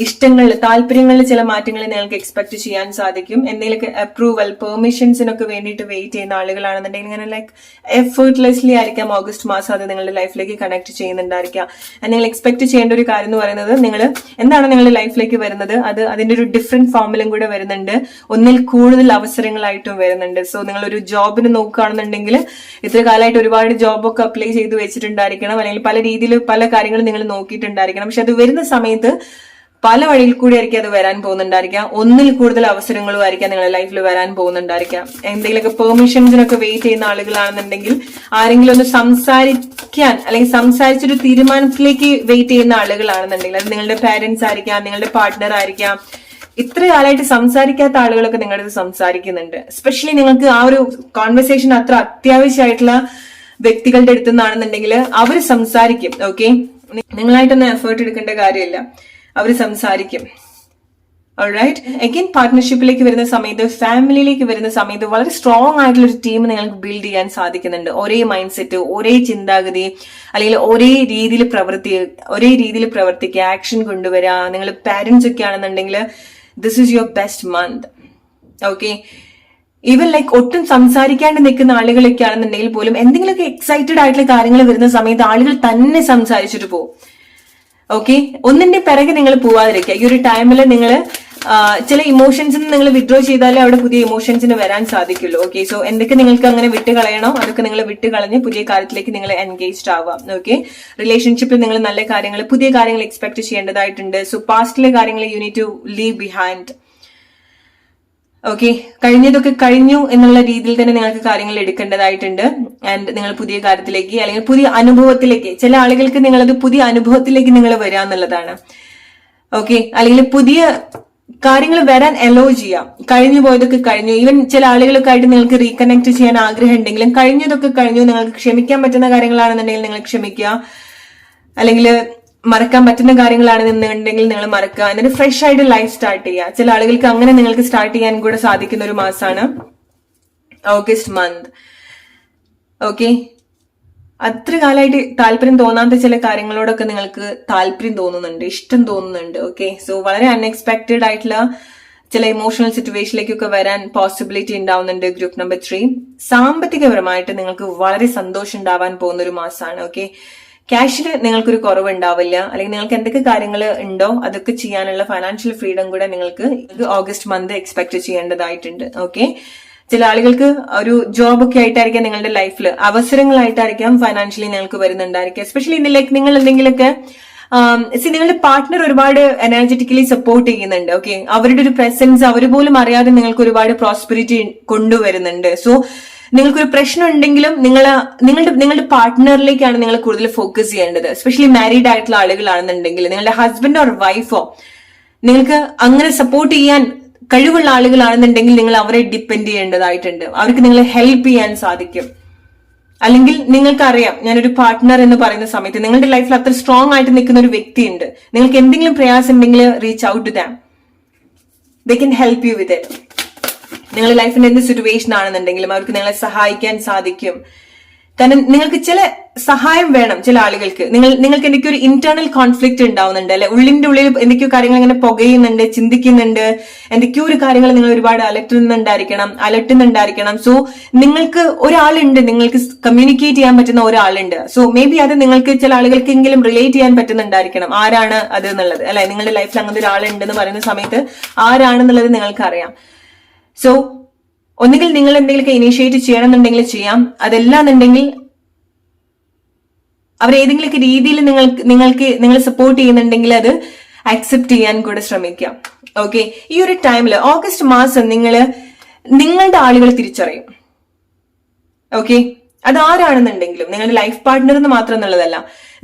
ഇഷ്ടങ്ങളിൽ, താല്പര്യങ്ങളിൽ ചില മാറ്റങ്ങൾ നിങ്ങൾക്ക് എക്സ്പെക്ട് ചെയ്യാൻ സാധിക്കും. എന്തെങ്കിലുമൊക്കെ അപ്രൂവൽ, പെർമിഷൻസിനൊക്കെ വേണ്ടിയിട്ട് വെയിറ്റ് ചെയ്യുന്ന ആളുകളാണെന്നുണ്ടെങ്കിൽ ഇങ്ങനെ ലൈക്ക് എഫേർട്ട്ലെസ്ലി ആയിരിക്കാം ഓഗസ്റ്റ് മാസം അത് നിങ്ങളുടെ ലൈഫിലേക്ക് കണക്ട് ചെയ്യുന്നുണ്ടായിരിക്കാം. നിങ്ങൾ എക്സ്പെക്ട് ചെയ്യേണ്ട ഒരു കാര്യം എന്ന് പറയുന്നത്, നിങ്ങൾ എന്താണ് നിങ്ങളുടെ ലൈഫിലേക്ക് വരുന്നത് അത് അതിന്റെ ഒരു ഡിഫറെന്റ് ഫോമിലും കൂടെ വരുന്നുണ്ട്, ഒന്നിൽ കൂടുതൽ അവസരങ്ങളായിട്ടും വരുന്നുണ്ട്. സോ നിങ്ങൾ ഒരു ജോബിന് നോക്കുകയാണെന്നുണ്ടെങ്കിൽ ഇത്ര കാലമായിട്ട് ഒരുപാട് ജോബൊക്കെ അപ്ലൈ ചെയ്ത് വെച്ചിട്ടുണ്ടായിരിക്കണം, അല്ലെങ്കിൽ പല രീതിയിൽ പല കാര്യങ്ങളും നിങ്ങൾ നോക്കിയിട്ടുണ്ടായിരിക്കണം. പക്ഷെ അത് വരുന്ന സമയത്ത് പല വഴിയിൽ കൂടി ആയിരിക്കും അത് വരാൻ പോകുന്നുണ്ടായിരിക്കാം, ഒന്നിൽ കൂടുതൽ അവസരങ്ങളും ആയിരിക്കാം നിങ്ങളുടെ ലൈഫിൽ വരാൻ പോകുന്നുണ്ടായിരിക്കാം. എന്തെങ്കിലുമൊക്കെ പെർമിഷൻസിനൊക്കെ വെയിറ്റ് ചെയ്യുന്ന ആളുകളാണെന്നുണ്ടെങ്കിൽ, ആരെങ്കിലും ഒന്ന് സംസാരിക്കാൻ അല്ലെങ്കിൽ സംസാരിച്ചൊരു തീരുമാനത്തിലേക്ക് വെയിറ്റ് ചെയ്യുന്ന ആളുകളാണെന്നുണ്ടെങ്കിൽ, അത് നിങ്ങളുടെ പാരന്റ്സ് ആയിരിക്കാം, നിങ്ങളുടെ പാർട്ട്ണർ ആയിരിക്കാം. ഇത്ര കാലമായിട്ട് സംസാരിക്കാത്ത ആളുകളൊക്കെ നിങ്ങളുടെ അടുത്ത് സംസാരിക്കുന്നുണ്ട്. എസ്പെഷ്യലി നിങ്ങൾക്ക് ആ ഒരു കോൺവെർസേഷൻ അത്ര അത്യാവശ്യമായിട്ടുള്ള വ്യക്തികളുടെ അടുത്ത് നിന്നാണെന്നുണ്ടെങ്കിൽ അവർ സംസാരിക്കും. ഓക്കെ, നിങ്ങളായിട്ടൊന്നും എഫേർട്ട് എടുക്കേണ്ട കാര്യമില്ല, അവർ സംസാരിക്കും. ഓൾറൈറ്റ്, അഗൈൻ പാർട്ട്ണർഷിപ്പിലേക്ക് വരുന്ന സമയത്ത്, ഫാമിലിയിലേക്ക് വരുന്ന സമയത്ത് വളരെ സ്ട്രോങ് ആയിട്ടുള്ള ഒരു ടീം നിങ്ങൾക്ക് ബിൽഡ് ചെയ്യാൻ സാധിക്കുന്നുണ്ട്. ഒരേ മൈൻഡ് സെറ്റ്, ഒരേ ചിന്താഗതി, അല്ലെങ്കിൽ ഒരേ രീതിയിൽ പ്രവർത്തിക്കുക, ആക്ഷൻ കൊണ്ടുവരിക. നിങ്ങൾ പാരന്റ്സ് ഒക്കെ ആണെന്നുണ്ടെങ്കിൽ this is your best month. Okay, even like ഒട്ടും സംസാരിക്കാണ്ട് നിൽക്കുന്ന ആളുകളൊക്കെ ആണെന്നുണ്ടെങ്കിൽ പോലും എന്തെങ്കിലുമൊക്കെ എക്സൈറ്റഡ് ആയിട്ടുള്ള കാര്യങ്ങൾ വരുന്ന സമയത്ത് ആളുകൾ തന്നെ സംസാരിച്ചിട്ട് പോകും. ഓക്കെ, ഒന്നിന്റെ പിറകെ നിങ്ങൾ പോവാതിരിക്കുക. ഈ ഒരു ടൈമിൽ നിങ്ങൾ ചില ഇമോഷൻസിന് നിങ്ങൾ വിഡ്രോ ചെയ്താലേ അവിടെ പുതിയ ഇമോഷൻസിന് വരാൻ സാധിക്കുള്ളൂ. ഓക്കെ, സോ എന്തൊക്കെ നിങ്ങൾക്ക് അങ്ങനെ വിട്ട് കളയണോ അതൊക്കെ നിങ്ങൾ വിട്ട് കളഞ്ഞ് പുതിയ കാര്യത്തിലേക്ക് നിങ്ങൾ എൻഗേജ്ഡ് ആവാം. ഓക്കെ, റിലേഷൻഷിപ്പിൽ നിങ്ങൾ നല്ല കാര്യങ്ങൾ, പുതിയ കാര്യങ്ങൾ എക്സ്പെക്ട് ചെയ്യേണ്ടതായിട്ടുണ്ട്. സോ പാസ്റ്റിലെ കാര്യങ്ങൾ you need to leave behind. Okay, കഴിഞ്ഞതൊക്കെ കഴിഞ്ഞു എന്നുള്ള രീതിയിൽ തന്നെ നിങ്ങൾക്ക് കാര്യങ്ങൾ എടുക്കേണ്ടതായിട്ടുണ്ട്. ആൻഡ് നിങ്ങൾ പുതിയ കാര്യത്തിലേക്ക് അല്ലെങ്കിൽ പുതിയ അനുഭവത്തിലേക്ക്, ചില ആളുകൾക്ക് നിങ്ങളത് പുതിയ അനുഭവത്തിലേക്ക് നിങ്ങൾ വരിക എന്നുള്ളതാണ്. ഓക്കെ, അല്ലെങ്കിൽ പുതിയ കാര്യങ്ങൾ വരാൻ അലോ ചെയ്യാം. കഴിഞ്ഞു പോയതൊക്കെ കഴിഞ്ഞു. ഈവൻ ചില ആളുകളൊക്കെ ആയിട്ട് നിങ്ങൾക്ക് റീകണക്ട് ചെയ്യാൻ ആഗ്രഹം ഉണ്ടെങ്കിലും കഴിഞ്ഞതൊക്കെ കഴിഞ്ഞു. നിങ്ങൾക്ക് ക്ഷമിക്കാൻ പറ്റുന്ന കാര്യങ്ങളാണെന്നുണ്ടെങ്കിൽ നിങ്ങൾ ക്ഷമിക്കുക, അല്ലെങ്കിൽ മറക്കാൻ പറ്റുന്ന കാര്യങ്ങളാണെന്നുണ്ടെങ്കിൽ നിങ്ങൾ മറക്കുക, എന്നിട്ട് ഫ്രഷ് ആയിട്ട് ലൈഫ് സ്റ്റാർട്ട് ചെയ്യുക. ചില ആളുകൾക്ക് അങ്ങനെ നിങ്ങൾക്ക് സ്റ്റാർട്ട് ചെയ്യാൻ കൂടെ സാധിക്കുന്ന ഒരു മാസമാണ് ഓഗസ്റ്റ് മന്ത്. ഓക്കെ, അത്ര കാലമായിട്ട് താല്പര്യം തോന്നാത്ത ചില കാര്യങ്ങളോടൊക്കെ നിങ്ങൾക്ക് താല്പര്യം തോന്നുന്നുണ്ട്, ഇഷ്ടം തോന്നുന്നുണ്ട്. ഓക്കെ, സോ വളരെ അൺഎക്സ്പെക്ടഡ് ആയിട്ടുള്ള ചില ഇമോഷണൽ സിറ്റുവേഷനിലേക്കൊക്കെ വരാൻ പോസിബിലിറ്റി ഉണ്ടാവുന്നുണ്ട്. ഗ്രൂപ്പ് നമ്പർ 3, സാമ്പത്തികപരമായിട്ട് നിങ്ങൾക്ക് വളരെ സന്തോഷം ഉണ്ടാവാൻ പോകുന്ന ഒരു മാസമാണ്. ഓക്കെ, ക്യാഷിൽ നിങ്ങൾക്കൊരു കുറവ് ഉണ്ടാവില്ല, അല്ലെങ്കിൽ നിങ്ങൾക്ക് എന്തൊക്കെ കാര്യങ്ങൾ ഉണ്ടോ അതൊക്കെ ചെയ്യാനുള്ള ഫൈനാൻഷ്യൽ ഫ്രീഡം കൂടെ നിങ്ങൾക്ക് ഓഗസ്റ്റ് മന്ത് എക്സ്പെക്ട് ചെയ്യേണ്ടതായിട്ടുണ്ട്. ഓക്കെ, ചില ആളുകൾക്ക് ഒരു ജോബൊക്കെ ആയിട്ടായിരിക്കാം നിങ്ങളുടെ ലൈഫിൽ അവസരങ്ങളായിട്ടായിരിക്കാം ഫൈനാൻഷ്യലി നിങ്ങൾക്ക് വരുന്നുണ്ടായിരിക്കും. എസ്പെഷ്യലി ഇതിലേക്ക് നിങ്ങൾ എന്തെങ്കിലുമൊക്കെ നിങ്ങളുടെ പാർട്ട്ണർ ഒരുപാട് എനർജറ്റിക്കലി സപ്പോർട്ട് ചെയ്യുന്നുണ്ട്. ഓക്കെ, അവരുടെ ഒരു പ്രസൻസ് അവർ പോലും അറിയാതെ നിങ്ങൾക്ക് ഒരുപാട് പ്രോസ്പെരിറ്റി കൊണ്ടുവരുന്നുണ്ട്. സോ നിങ്ങൾക്കൊരു പ്രശ്നം ഉണ്ടെങ്കിലും നിങ്ങളുടെ പാർട്ട്ണറിലേക്കാണ് നിങ്ങൾ കൂടുതൽ ഫോക്കസ് ചെയ്യേണ്ടത്. എസ്പെഷ്യലി മാരീഡ് ആയിട്ടുള്ള ആളുകളാണെന്നുണ്ടെങ്കിൽ നിങ്ങളുടെ ഹസ്ബൻഡോ ഓർ വൈഫോ നിങ്ങൾക്ക് അങ്ങനെ സപ്പോർട്ട് ചെയ്യാൻ കഴിവുള്ള ആളുകളാണെന്നുണ്ടെങ്കിൽ നിങ്ങൾ അവരെ ഡിപ്പെൻഡ് ചെയ്യേണ്ടതായിട്ടുണ്ട്. അവർക്ക് നിങ്ങളെ ഹെൽപ്പ് ചെയ്യാൻ സാധിക്കും. അല്ലെങ്കിൽ നിങ്ങൾക്കറിയാം, ഞാനൊരു പാർട്ട്ണർ എന്ന് പറയുന്ന സമയത്ത് നിങ്ങളുടെ ലൈഫിൽ അത്ര സ്ട്രോങ് ആയിട്ട് നിൽക്കുന്ന ഒരു വ്യക്തിയുണ്ട്. നിങ്ങൾക്ക് എന്തെങ്കിലും പ്രയാസം ഉണ്ടെങ്കിൽ reach out to them, they can help you with it. നിങ്ങളുടെ ലൈഫിന്റെ എന്ത് സിറ്റുവേഷൻ ആണെന്നുണ്ടെങ്കിലും അവർക്ക് നിങ്ങളെ സഹായിക്കാൻ സാധിക്കും. കാരണം നിങ്ങൾക്ക് ചില സഹായം വേണം. ചില ആളുകൾക്ക് നിങ്ങൾക്ക് എന്തൊക്കെയോ ഒരു ഇന്റേണൽ കോൺഫ്ലിക്റ്റ് ഉണ്ടാവുന്നുണ്ട്, അല്ലെ, ഉള്ളിന്റെ ഉള്ളിൽ എന്തൊക്കെയോ കാര്യങ്ങൾ ഇങ്ങനെ പുകയുന്നുണ്ട്, ചിന്തിക്കുന്നുണ്ട്, എന്തൊക്കെയോ ഒരു കാര്യങ്ങൾ നിങ്ങൾ ഒരുപാട് അലട്ടുന്നുണ്ടായിരിക്കണം. സോ നിങ്ങൾക്ക് ഒരാളുണ്ട്, നിങ്ങൾക്ക് കമ്മ്യൂണിക്കേറ്റ് ചെയ്യാൻ പറ്റുന്ന ഒരാളുണ്ട്. സോ മേ ബി അത് നിങ്ങൾക്ക് ചില ആളുകൾക്കെങ്കിലും റിലേറ്റ് ചെയ്യാൻ പറ്റുന്നുണ്ടായിരിക്കണം. ആരാണ് അത് എന്നുള്ളത്, അല്ലെ, നിങ്ങളുടെ ലൈഫിൽ അങ്ങനെ ഒരാളുണ്ടെന്ന് പറയുന്ന സമയത്ത് ആരാണെന്നുള്ളത് നിങ്ങൾക്ക് അറിയാം. സോ ഒന്നുകിൽ നിങ്ങൾ എന്തെങ്കിലുമൊക്കെ ഇനീഷ്യേറ്റ് ചെയ്യണമെന്നുണ്ടെങ്കിൽ ചെയ്യാം, അതല്ലാന്നുണ്ടെങ്കിൽ അവരേതെങ്കിലുമൊക്കെ രീതിയിൽ നിങ്ങൾ സപ്പോർട്ട് ചെയ്യുന്നുണ്ടെങ്കിൽ അത് അക്സെപ്റ്റ് ചെയ്യാൻ കൂടെ ശ്രമിക്കാം. ഓക്കെ, ഈ ഒരു ടൈമില് ഓഗസ്റ്റ് മാസം നിങ്ങളുടെ ആളുകൾ തിരിച്ചറിയും. ഓക്കെ, അതാരാണെന്നുണ്ടെങ്കിലും നിങ്ങളുടെ ലൈഫ് പാർട്ട്ണർ എന്ന് മാത്രം എന്നുള്ളതല്ല,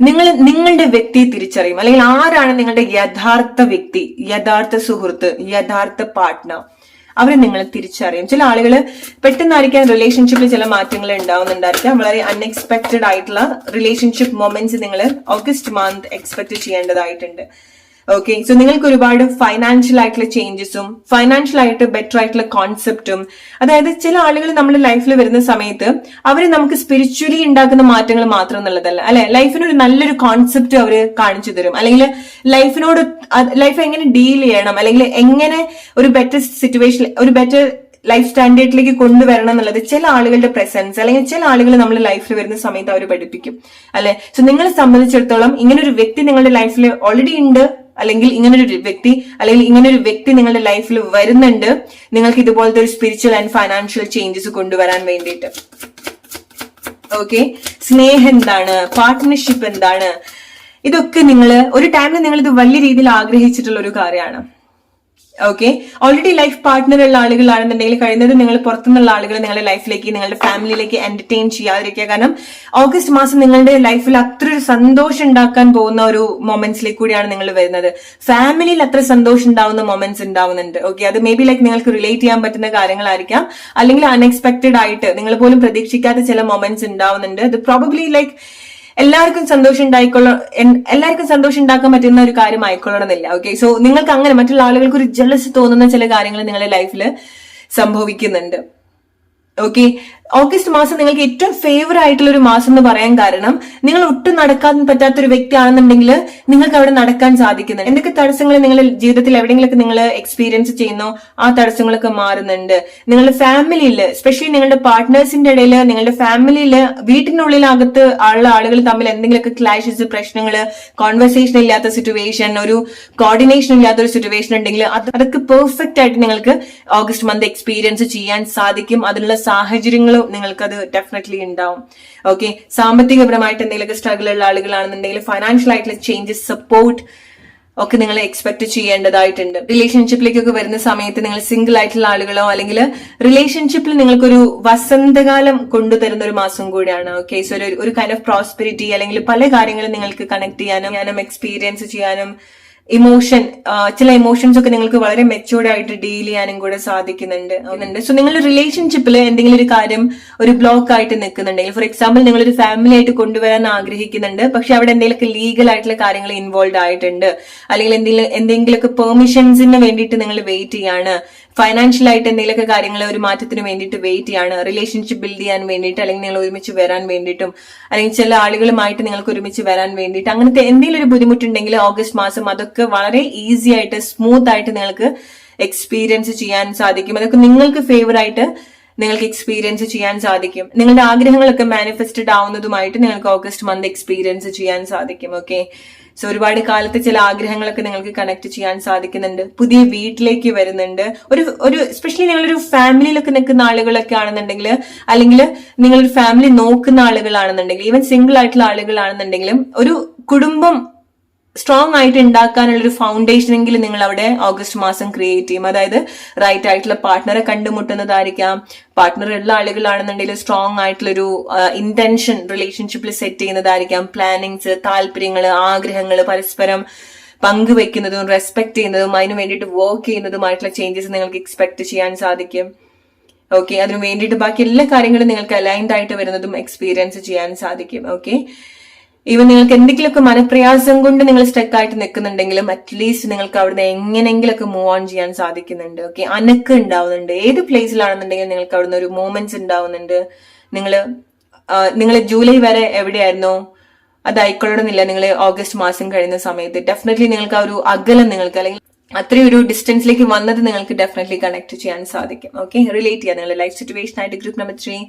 നിങ്ങളുടെ വ്യക്തിയെ തിരിച്ചറിയും. അല്ലെങ്കിൽ ആരാണ് നിങ്ങളുടെ യഥാർത്ഥ വ്യക്തി, യഥാർത്ഥ സുഹൃത്ത്, യഥാർത്ഥ പാർട്ട്ണർ, അവരെ നിങ്ങൾ തിരിച്ചറിയും. ചില ആളുകൾ പെട്ടെന്നായിരിക്കാം റിലേഷൻഷിപ്പിൽ ചില മാറ്റങ്ങൾ ഉണ്ടാവുന്നുണ്ടായിരിക്കാം. വളരെ അൺഎക്സ്പെക്ടഡ് ആയിട്ടുള്ള റിലേഷൻഷിപ്പ് മൊമെന്റ്സ് നിങ്ങൾ ഓഗസ്റ്റ് മന്ത് എക്സ്പെക്ട് ചെയ്യേണ്ടതായിട്ടുണ്ട്. ഓക്കെ, സോ നിങ്ങൾക്ക് ഒരുപാട് ഫൈനാൻഷ്യൽ ആയിട്ടുള്ള ചേഞ്ചസും ഫൈനാൻഷ്യൽ ആയിട്ട് ബെറ്റർ ആയിട്ടുള്ള കോൺസെപ്റ്റും, അതായത് ചില ആളുകൾ നമ്മുടെ ലൈഫിൽ വരുന്ന സമയത്ത് അവർ നമുക്ക് സ്പിരിച്വലി ഉണ്ടാക്കുന്ന മാറ്റങ്ങൾ മാത്രം എന്നുള്ളതല്ല, അല്ലെ, ലൈഫിനൊരു നല്ലൊരു കോൺസെപ്റ്റ് അവർ കാണിച്ചു തരും. അല്ലെങ്കിൽ ലൈഫ് എങ്ങനെ ഡീൽ ചെയ്യണം, അല്ലെങ്കിൽ എങ്ങനെ ഒരു ബെറ്റർ സിറ്റുവേഷൻ, ഒരു ബെറ്റർ ലൈഫ് സ്റ്റാൻഡേർഡിലേക്ക് കൊണ്ടുവരണം എന്നുള്ളത് ചില ആളുകളുടെ പ്രസൻസ്, അല്ലെങ്കിൽ ചില ആളുകൾ നമ്മുടെ ലൈഫിൽ വരുന്ന സമയത്ത് അവർ പഠിപ്പിക്കും, അല്ലെ. സോ നിങ്ങളെ സംബന്ധിച്ചിടത്തോളം ഇങ്ങനൊരു വ്യക്തി നിങ്ങളുടെ ലൈഫിൽ ഓൾറെഡി ഉണ്ട്, അല്ലെങ്കിൽ ഇങ്ങനൊരു വ്യക്തി നിങ്ങളുടെ ലൈഫിൽ വരുന്നുണ്ട്, നിങ്ങൾക്ക് ഇതുപോലത്തെ ഒരു സ്പിരിച്വൽ ആൻഡ് ഫൈനാൻഷ്യൽ ചേഞ്ചസ് കൊണ്ടുവരാൻ വേണ്ടിയിട്ട്. ഓക്കെ, സ്നേഹം എന്താണ്, പാർട്ട്ണർഷിപ്പ് എന്താണ്, ഇതൊക്കെ ഒരു ടൈമിൽ നിങ്ങൾ ഇത് വലിയ രീതിയിൽ ആഗ്രഹിച്ചിട്ടുള്ള ഒരു കാര്യമാണ്. ഓക്കെ, ഓൾറെഡി ലൈഫ് പാർട്ട്ണർ ഉള്ള ആളുകളാണെന്നുണ്ടെങ്കിൽ കഴിയുന്നത് നിങ്ങൾ പുറത്തുനിന്നുള്ള ആളുകൾ നിങ്ങളുടെ ലൈഫിലേക്ക്, നിങ്ങളുടെ ഫാമിലിയിലേക്ക് എന്റർടൈൻ ചെയ്യാതിരിക്കുക. കാരണം ഓഗസ്റ്റ് മാസം നിങ്ങളുടെ ലൈഫിൽ അത്ര ഒരു സന്തോഷം ഉണ്ടാക്കാൻ പോകുന്ന ഒരു മൊമെന്റ്സിലേക്ക് കൂടിയാണ് നിങ്ങൾ വരുന്നത്. ഫാമിലിയിൽ അത്ര സന്തോഷം ഉണ്ടാവുന്ന മൊമെന്റ്സ് ഉണ്ടാവുന്നുണ്ട്. ഓക്കെ, അത് മേ ബി നിങ്ങൾക്ക് റിലേറ്റ് ചെയ്യാൻ പറ്റുന്ന കാര്യങ്ങളായിരിക്കാം, അല്ലെങ്കിൽ അൺഎക്സ്പെക്ടഡ് ആയിട്ട് നിങ്ങൾ പോലും പ്രതീക്ഷിക്കാത്ത ചില മൊമെന്റ്സ് ഉണ്ടാവുന്നുണ്ട്. അത് പ്രോബബ്ലി എല്ലാവർക്കും സന്തോഷം ഉണ്ടാക്കാൻ പറ്റുന്ന ഒരു കാര്യം ആയിക്കൊള്ളണമെന്നില്ല. ഓക്കെ, സോ നിങ്ങൾക്ക് അങ്ങനെ മറ്റുള്ള ആളുകൾക്ക് ഒരു ജലസ് തോന്നുന്ന ചില കാര്യങ്ങൾ നിങ്ങളുടെ ലൈഫിൽ സംഭവിക്കുന്നുണ്ട്. ഓക്കെ, ഓഗസ്റ്റ് മാസം നിങ്ങൾക്ക് ഏറ്റവും ഫേവർ ആയിട്ടുള്ള ഒരു മാസം എന്ന് പറയാൻ കാരണം, നിങ്ങൾ ഒട്ടും നടക്കാൻ പറ്റാത്തൊരു വ്യക്തിയാണെന്നുണ്ടെങ്കിൽ നിങ്ങൾക്ക് അവിടെ നടക്കാൻ സാധിക്കുന്നുണ്ട്. എന്തൊക്കെ തടസ്സങ്ങൾ നിങ്ങളുടെ ജീവിതത്തിൽ എവിടെയെങ്കിലൊക്കെ നിങ്ങൾ എക്സ്പീരിയൻസ് ചെയ്യുന്നോ ആ തടസ്സങ്ങളൊക്കെ മാറുന്നുണ്ട്. നിങ്ങളുടെ ഫാമിലിയിൽ, സ്പെഷ്യലി നിങ്ങളുടെ പാർട്ട്നേഴ്സിന്റെ ഇടയിൽ, നിങ്ങളുടെ ഫാമിലിയിൽ, വീട്ടിനുള്ളിലകത്ത് ഉള്ള ആളുകൾ തമ്മിൽ എന്തെങ്കിലുമൊക്കെ ക്ലാഷസ്, പ്രശ്നങ്ങൾ, കോൺവെർസേഷൻ ഇല്ലാത്ത സിറ്റുവേഷൻ, ഒരു കോർഡിനേഷൻ ഇല്ലാത്ത ഒരു സിറ്റുവേഷൻ ഉണ്ടെങ്കിൽ അതൊക്കെ പെർഫെക്റ്റ് ആയിട്ട് നിങ്ങൾക്ക് ഓഗസ്റ്റ് മന്ത് എക്സ്പീരിയൻസ് ചെയ്യാൻ സാധിക്കും. അതിനുള്ള സാഹചര്യങ്ങളും നിങ്ങൾക്കത് ഡെഫിനറ്റ്ലി ഉണ്ടാവും. ഓക്കെ, സാമ്പത്തികപരമായിട്ട് എന്തെങ്കിലുമൊക്കെ സ്ട്രഗിൾ ഉള്ള ആളുകളാണെന്നുണ്ടെങ്കിൽ ഫൈനാൻഷ്യൽ ആയിട്ടുള്ള ചേഞ്ചസ്, സപ്പോർട്ട് ഒക്കെ നിങ്ങൾ എക്സ്പെക്ട് ചെയ്യേണ്ടതായിട്ടുണ്ട്. റിലേഷൻഷിപ്പിലേക്കൊക്കെ വരുന്ന സമയത്ത് നിങ്ങൾ സിംഗിൾ ആയിട്ടുള്ള ആളുകളോ, അല്ലെങ്കിൽ റിലേഷൻഷിപ്പിൽ നിങ്ങൾക്കൊരു വസന്തകാലം കൊണ്ടുതരുന്ന ഒരു മാസം കൂടിയാണ്. ഓക്കെ, സോ ഒരു കൈൻഡ് ഓഫ് പ്രോസ്പെരിറ്റി, അല്ലെങ്കിൽ പല കാര്യങ്ങളും നിങ്ങൾക്ക് കണക്ട് ചെയ്യാനും എക്സ്പീരിയൻസ് ചെയ്യാനും, ചില ഇമോഷൻസ് ഒക്കെ നിങ്ങൾക്ക് വളരെ മെച്ചൂർഡ് ആയിട്ട് ഡീൽ ചെയ്യാനും കൂടെ സാധിക്കുന്നുണ്ട്. സോ നിങ്ങളുടെ റിലേഷൻഷിപ്പിൽ എന്തെങ്കിലും ഒരു കാര്യം ഒരു ബ്ലോക്ക് ആയിട്ട് നിൽക്കുന്നുണ്ടെങ്കിൽ, ഫോർ എക്സാമ്പിൾ നിങ്ങളൊരു ഫാമിലി ആയിട്ട് കൊണ്ടുവരാൻ ആഗ്രഹിക്കുന്നുണ്ട്, പക്ഷെ അവിടെ എന്തെങ്കിലുമൊക്കെ ലീഗൽ ആയിട്ടുള്ള കാര്യങ്ങൾ ഇൻവോൾവ് ആയിട്ടുണ്ട്, അല്ലെങ്കിൽ എന്തെങ്കിലുമൊക്കെ പെർമിഷൻസിന് വേണ്ടിയിട്ട് നിങ്ങൾ വെയിറ്റ് ചെയ്യാണ്, ഫൈനാൻഷ്യൽ ആയിട്ട് എന്തെങ്കിലുമൊക്കെ കാര്യങ്ങൾ ഒരു മാറ്റത്തിന് വേണ്ടിയിട്ട് വെയിറ്റ് ചെയ്യാണ്, റിലേഷൻഷിപ്പ് ബിൽഡ് ചെയ്യാൻ വേണ്ടിയിട്ട്, അല്ലെങ്കിൽ നിങ്ങൾ ഒരുമിച്ച് വരാൻ വേണ്ടിയിട്ടും, അല്ലെങ്കിൽ ചില ആളുകളുമായിട്ട് നിങ്ങൾക്ക് ഒരുമിച്ച് വരാൻ വേണ്ടിയിട്ട്, അങ്ങനത്തെ എന്തെങ്കിലും ഒരു ബുദ്ധിമുട്ടുണ്ടെങ്കിൽ ഓഗസ്റ്റ് മാസം അതൊക്കെ വളരെ ഈസി ആയിട്ട്, സ്മൂത്ത് ആയിട്ട് നിങ്ങൾക്ക് എക്സ്പീരിയൻസ് ചെയ്യാൻ സാധിക്കും. അതൊക്കെ നിങ്ങൾക്ക് ഫേവർ ആയിട്ട് നിങ്ങൾക്ക് എക്സ്പീരിയൻസ് ചെയ്യാൻ സാധിക്കും. നിങ്ങളുടെ ആഗ്രഹങ്ങളൊക്കെ മാനിഫെസ്റ്റഡ് ആവുന്നതുമായിട്ട് നിങ്ങൾക്ക് ഓഗസ്റ്റ് മന്ത് എക്സ്പീരിയൻസ് ചെയ്യാൻ സാധിക്കും. ഓക്കെ, സോ ഒരുപാട് കാലത്തെ ചില ആഗ്രഹങ്ങളൊക്കെ നിങ്ങൾക്ക് കണക്ട് ചെയ്യാൻ സാധിക്കുന്നുണ്ട്. പുതിയ വീട്ടിലേക്ക് വരുന്നുണ്ട്. ഒരു സ്പെഷ്യലി നിങ്ങളൊരു ഫാമിലിയിലൊക്കെ നിൽക്കുന്ന ആളുകളൊക്കെ ആണെന്നുണ്ടെങ്കിൽ, അല്ലെങ്കിൽ നിങ്ങളൊരു ഫാമിലി നോക്കുന്ന ആളുകളാണെന്നുണ്ടെങ്കിൽ, ഈവൻ സിംഗിൾ ആയിട്ടുള്ള ആളുകളാണെന്നുണ്ടെങ്കിലും, ഒരു കുടുംബം സ്ട്രോങ് ആയിട്ട് ഉണ്ടാക്കാനുള്ള ഒരു ഫൗണ്ടേഷൻ എങ്കിലും നിങ്ങൾ അവിടെ ഓഗസ്റ്റ് മാസം ക്രിയേറ്റ് ചെയ്യും. അതായത് റൈറ്റ് ആയിട്ടുള്ള പാർട്ട്ണറെ കണ്ടുമുട്ടുന്നതായിരിക്കാം. പാർട്ട്ണർ ഉള്ള ആളുകളാണെന്നുണ്ടെങ്കിൽ സ്ട്രോങ് ആയിട്ടുള്ളൊരു ഇന്റൻഷൻ റിലേഷൻഷിപ്പിൽ സെറ്റ് ചെയ്യുന്നതായിരിക്കാം. പ്ലാനിങ്സ്, താല്പര്യങ്ങൾ, ആഗ്രഹങ്ങൾ പരസ്പരം പങ്കുവെക്കുന്നതും റെസ്പെക്ട് ചെയ്യുന്നതും അതിന് വേണ്ടിയിട്ട് വർക്ക് ചെയ്യുന്നതുമായിട്ടുള്ള ചേഞ്ചസ് നിങ്ങൾക്ക് എക്സ്പെക്ട് ചെയ്യാൻ സാധിക്കും. ഓക്കെ, അതിന് വേണ്ടിയിട്ട് ബാക്കി എല്ലാ കാര്യങ്ങളും നിങ്ങൾക്ക് അലൈൻഡ് ആയിട്ട് വരുന്നതും എക്സ്പീരിയൻസ് ചെയ്യാൻ സാധിക്കും. ഓക്കെ, ഈവൻ നിങ്ങൾക്ക് എന്തെങ്കിലുമൊക്കെ മനപ്രയാസം കൊണ്ട് നിങ്ങൾ സ്റ്റക്ക് ആയിട്ട് നിൽക്കുന്നുണ്ടെങ്കിലും അറ്റ്ലീസ്റ്റ് നിങ്ങൾക്ക് അവിടുന്ന് എങ്ങനെയെങ്കിലൊക്കെ മൂവ് ഓൺ ചെയ്യാൻ സാധിക്കുന്നുണ്ട്. ഓക്കെ, അനക്ക് ഉണ്ടാവുന്നുണ്ട്. ഏത് പ്ലേസിലാണെന്നുണ്ടെങ്കിലും നിങ്ങൾക്ക് അവിടുന്ന് ഒരു മൂവ്മെന്റ്സ് ഉണ്ടാവുന്നുണ്ട്. നിങ്ങൾ ജൂലൈ വരെ എവിടെയായിരുന്നോ അതായിക്കൊള്ളണമെന്നില്ല. നിങ്ങൾ ഓഗസ്റ്റ് മാസം കഴിയുന്ന സമയത്ത് ഡെഫിനറ്റ്ലി നിങ്ങൾക്ക് ആ ഒരു അകലം നിങ്ങൾക്ക്, അല്ലെങ്കിൽ അത്രയും ഒരു ഡിസ്റ്റൻസിലേക്ക് വന്നത് നിങ്ങൾക്ക് ഡെഫിനറ്റ്ലി കണക്ട് ചെയ്യാൻ സാധിക്കും. ഓക്കെ, റിലേറ്റ് ചെയ്യാം നിങ്ങളുടെ ലൈഫ് സിറ്റുവേഷൻ ആയിട്ട്. Group number 3.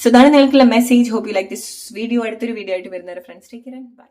സോ ഇതാണ് നിങ്ങൾക്കുള്ള message. Hope you like this video. അടുത്തൊരു വീഡിയോ ആയിട്ട് വരുന്നവരെ friends, take care and by.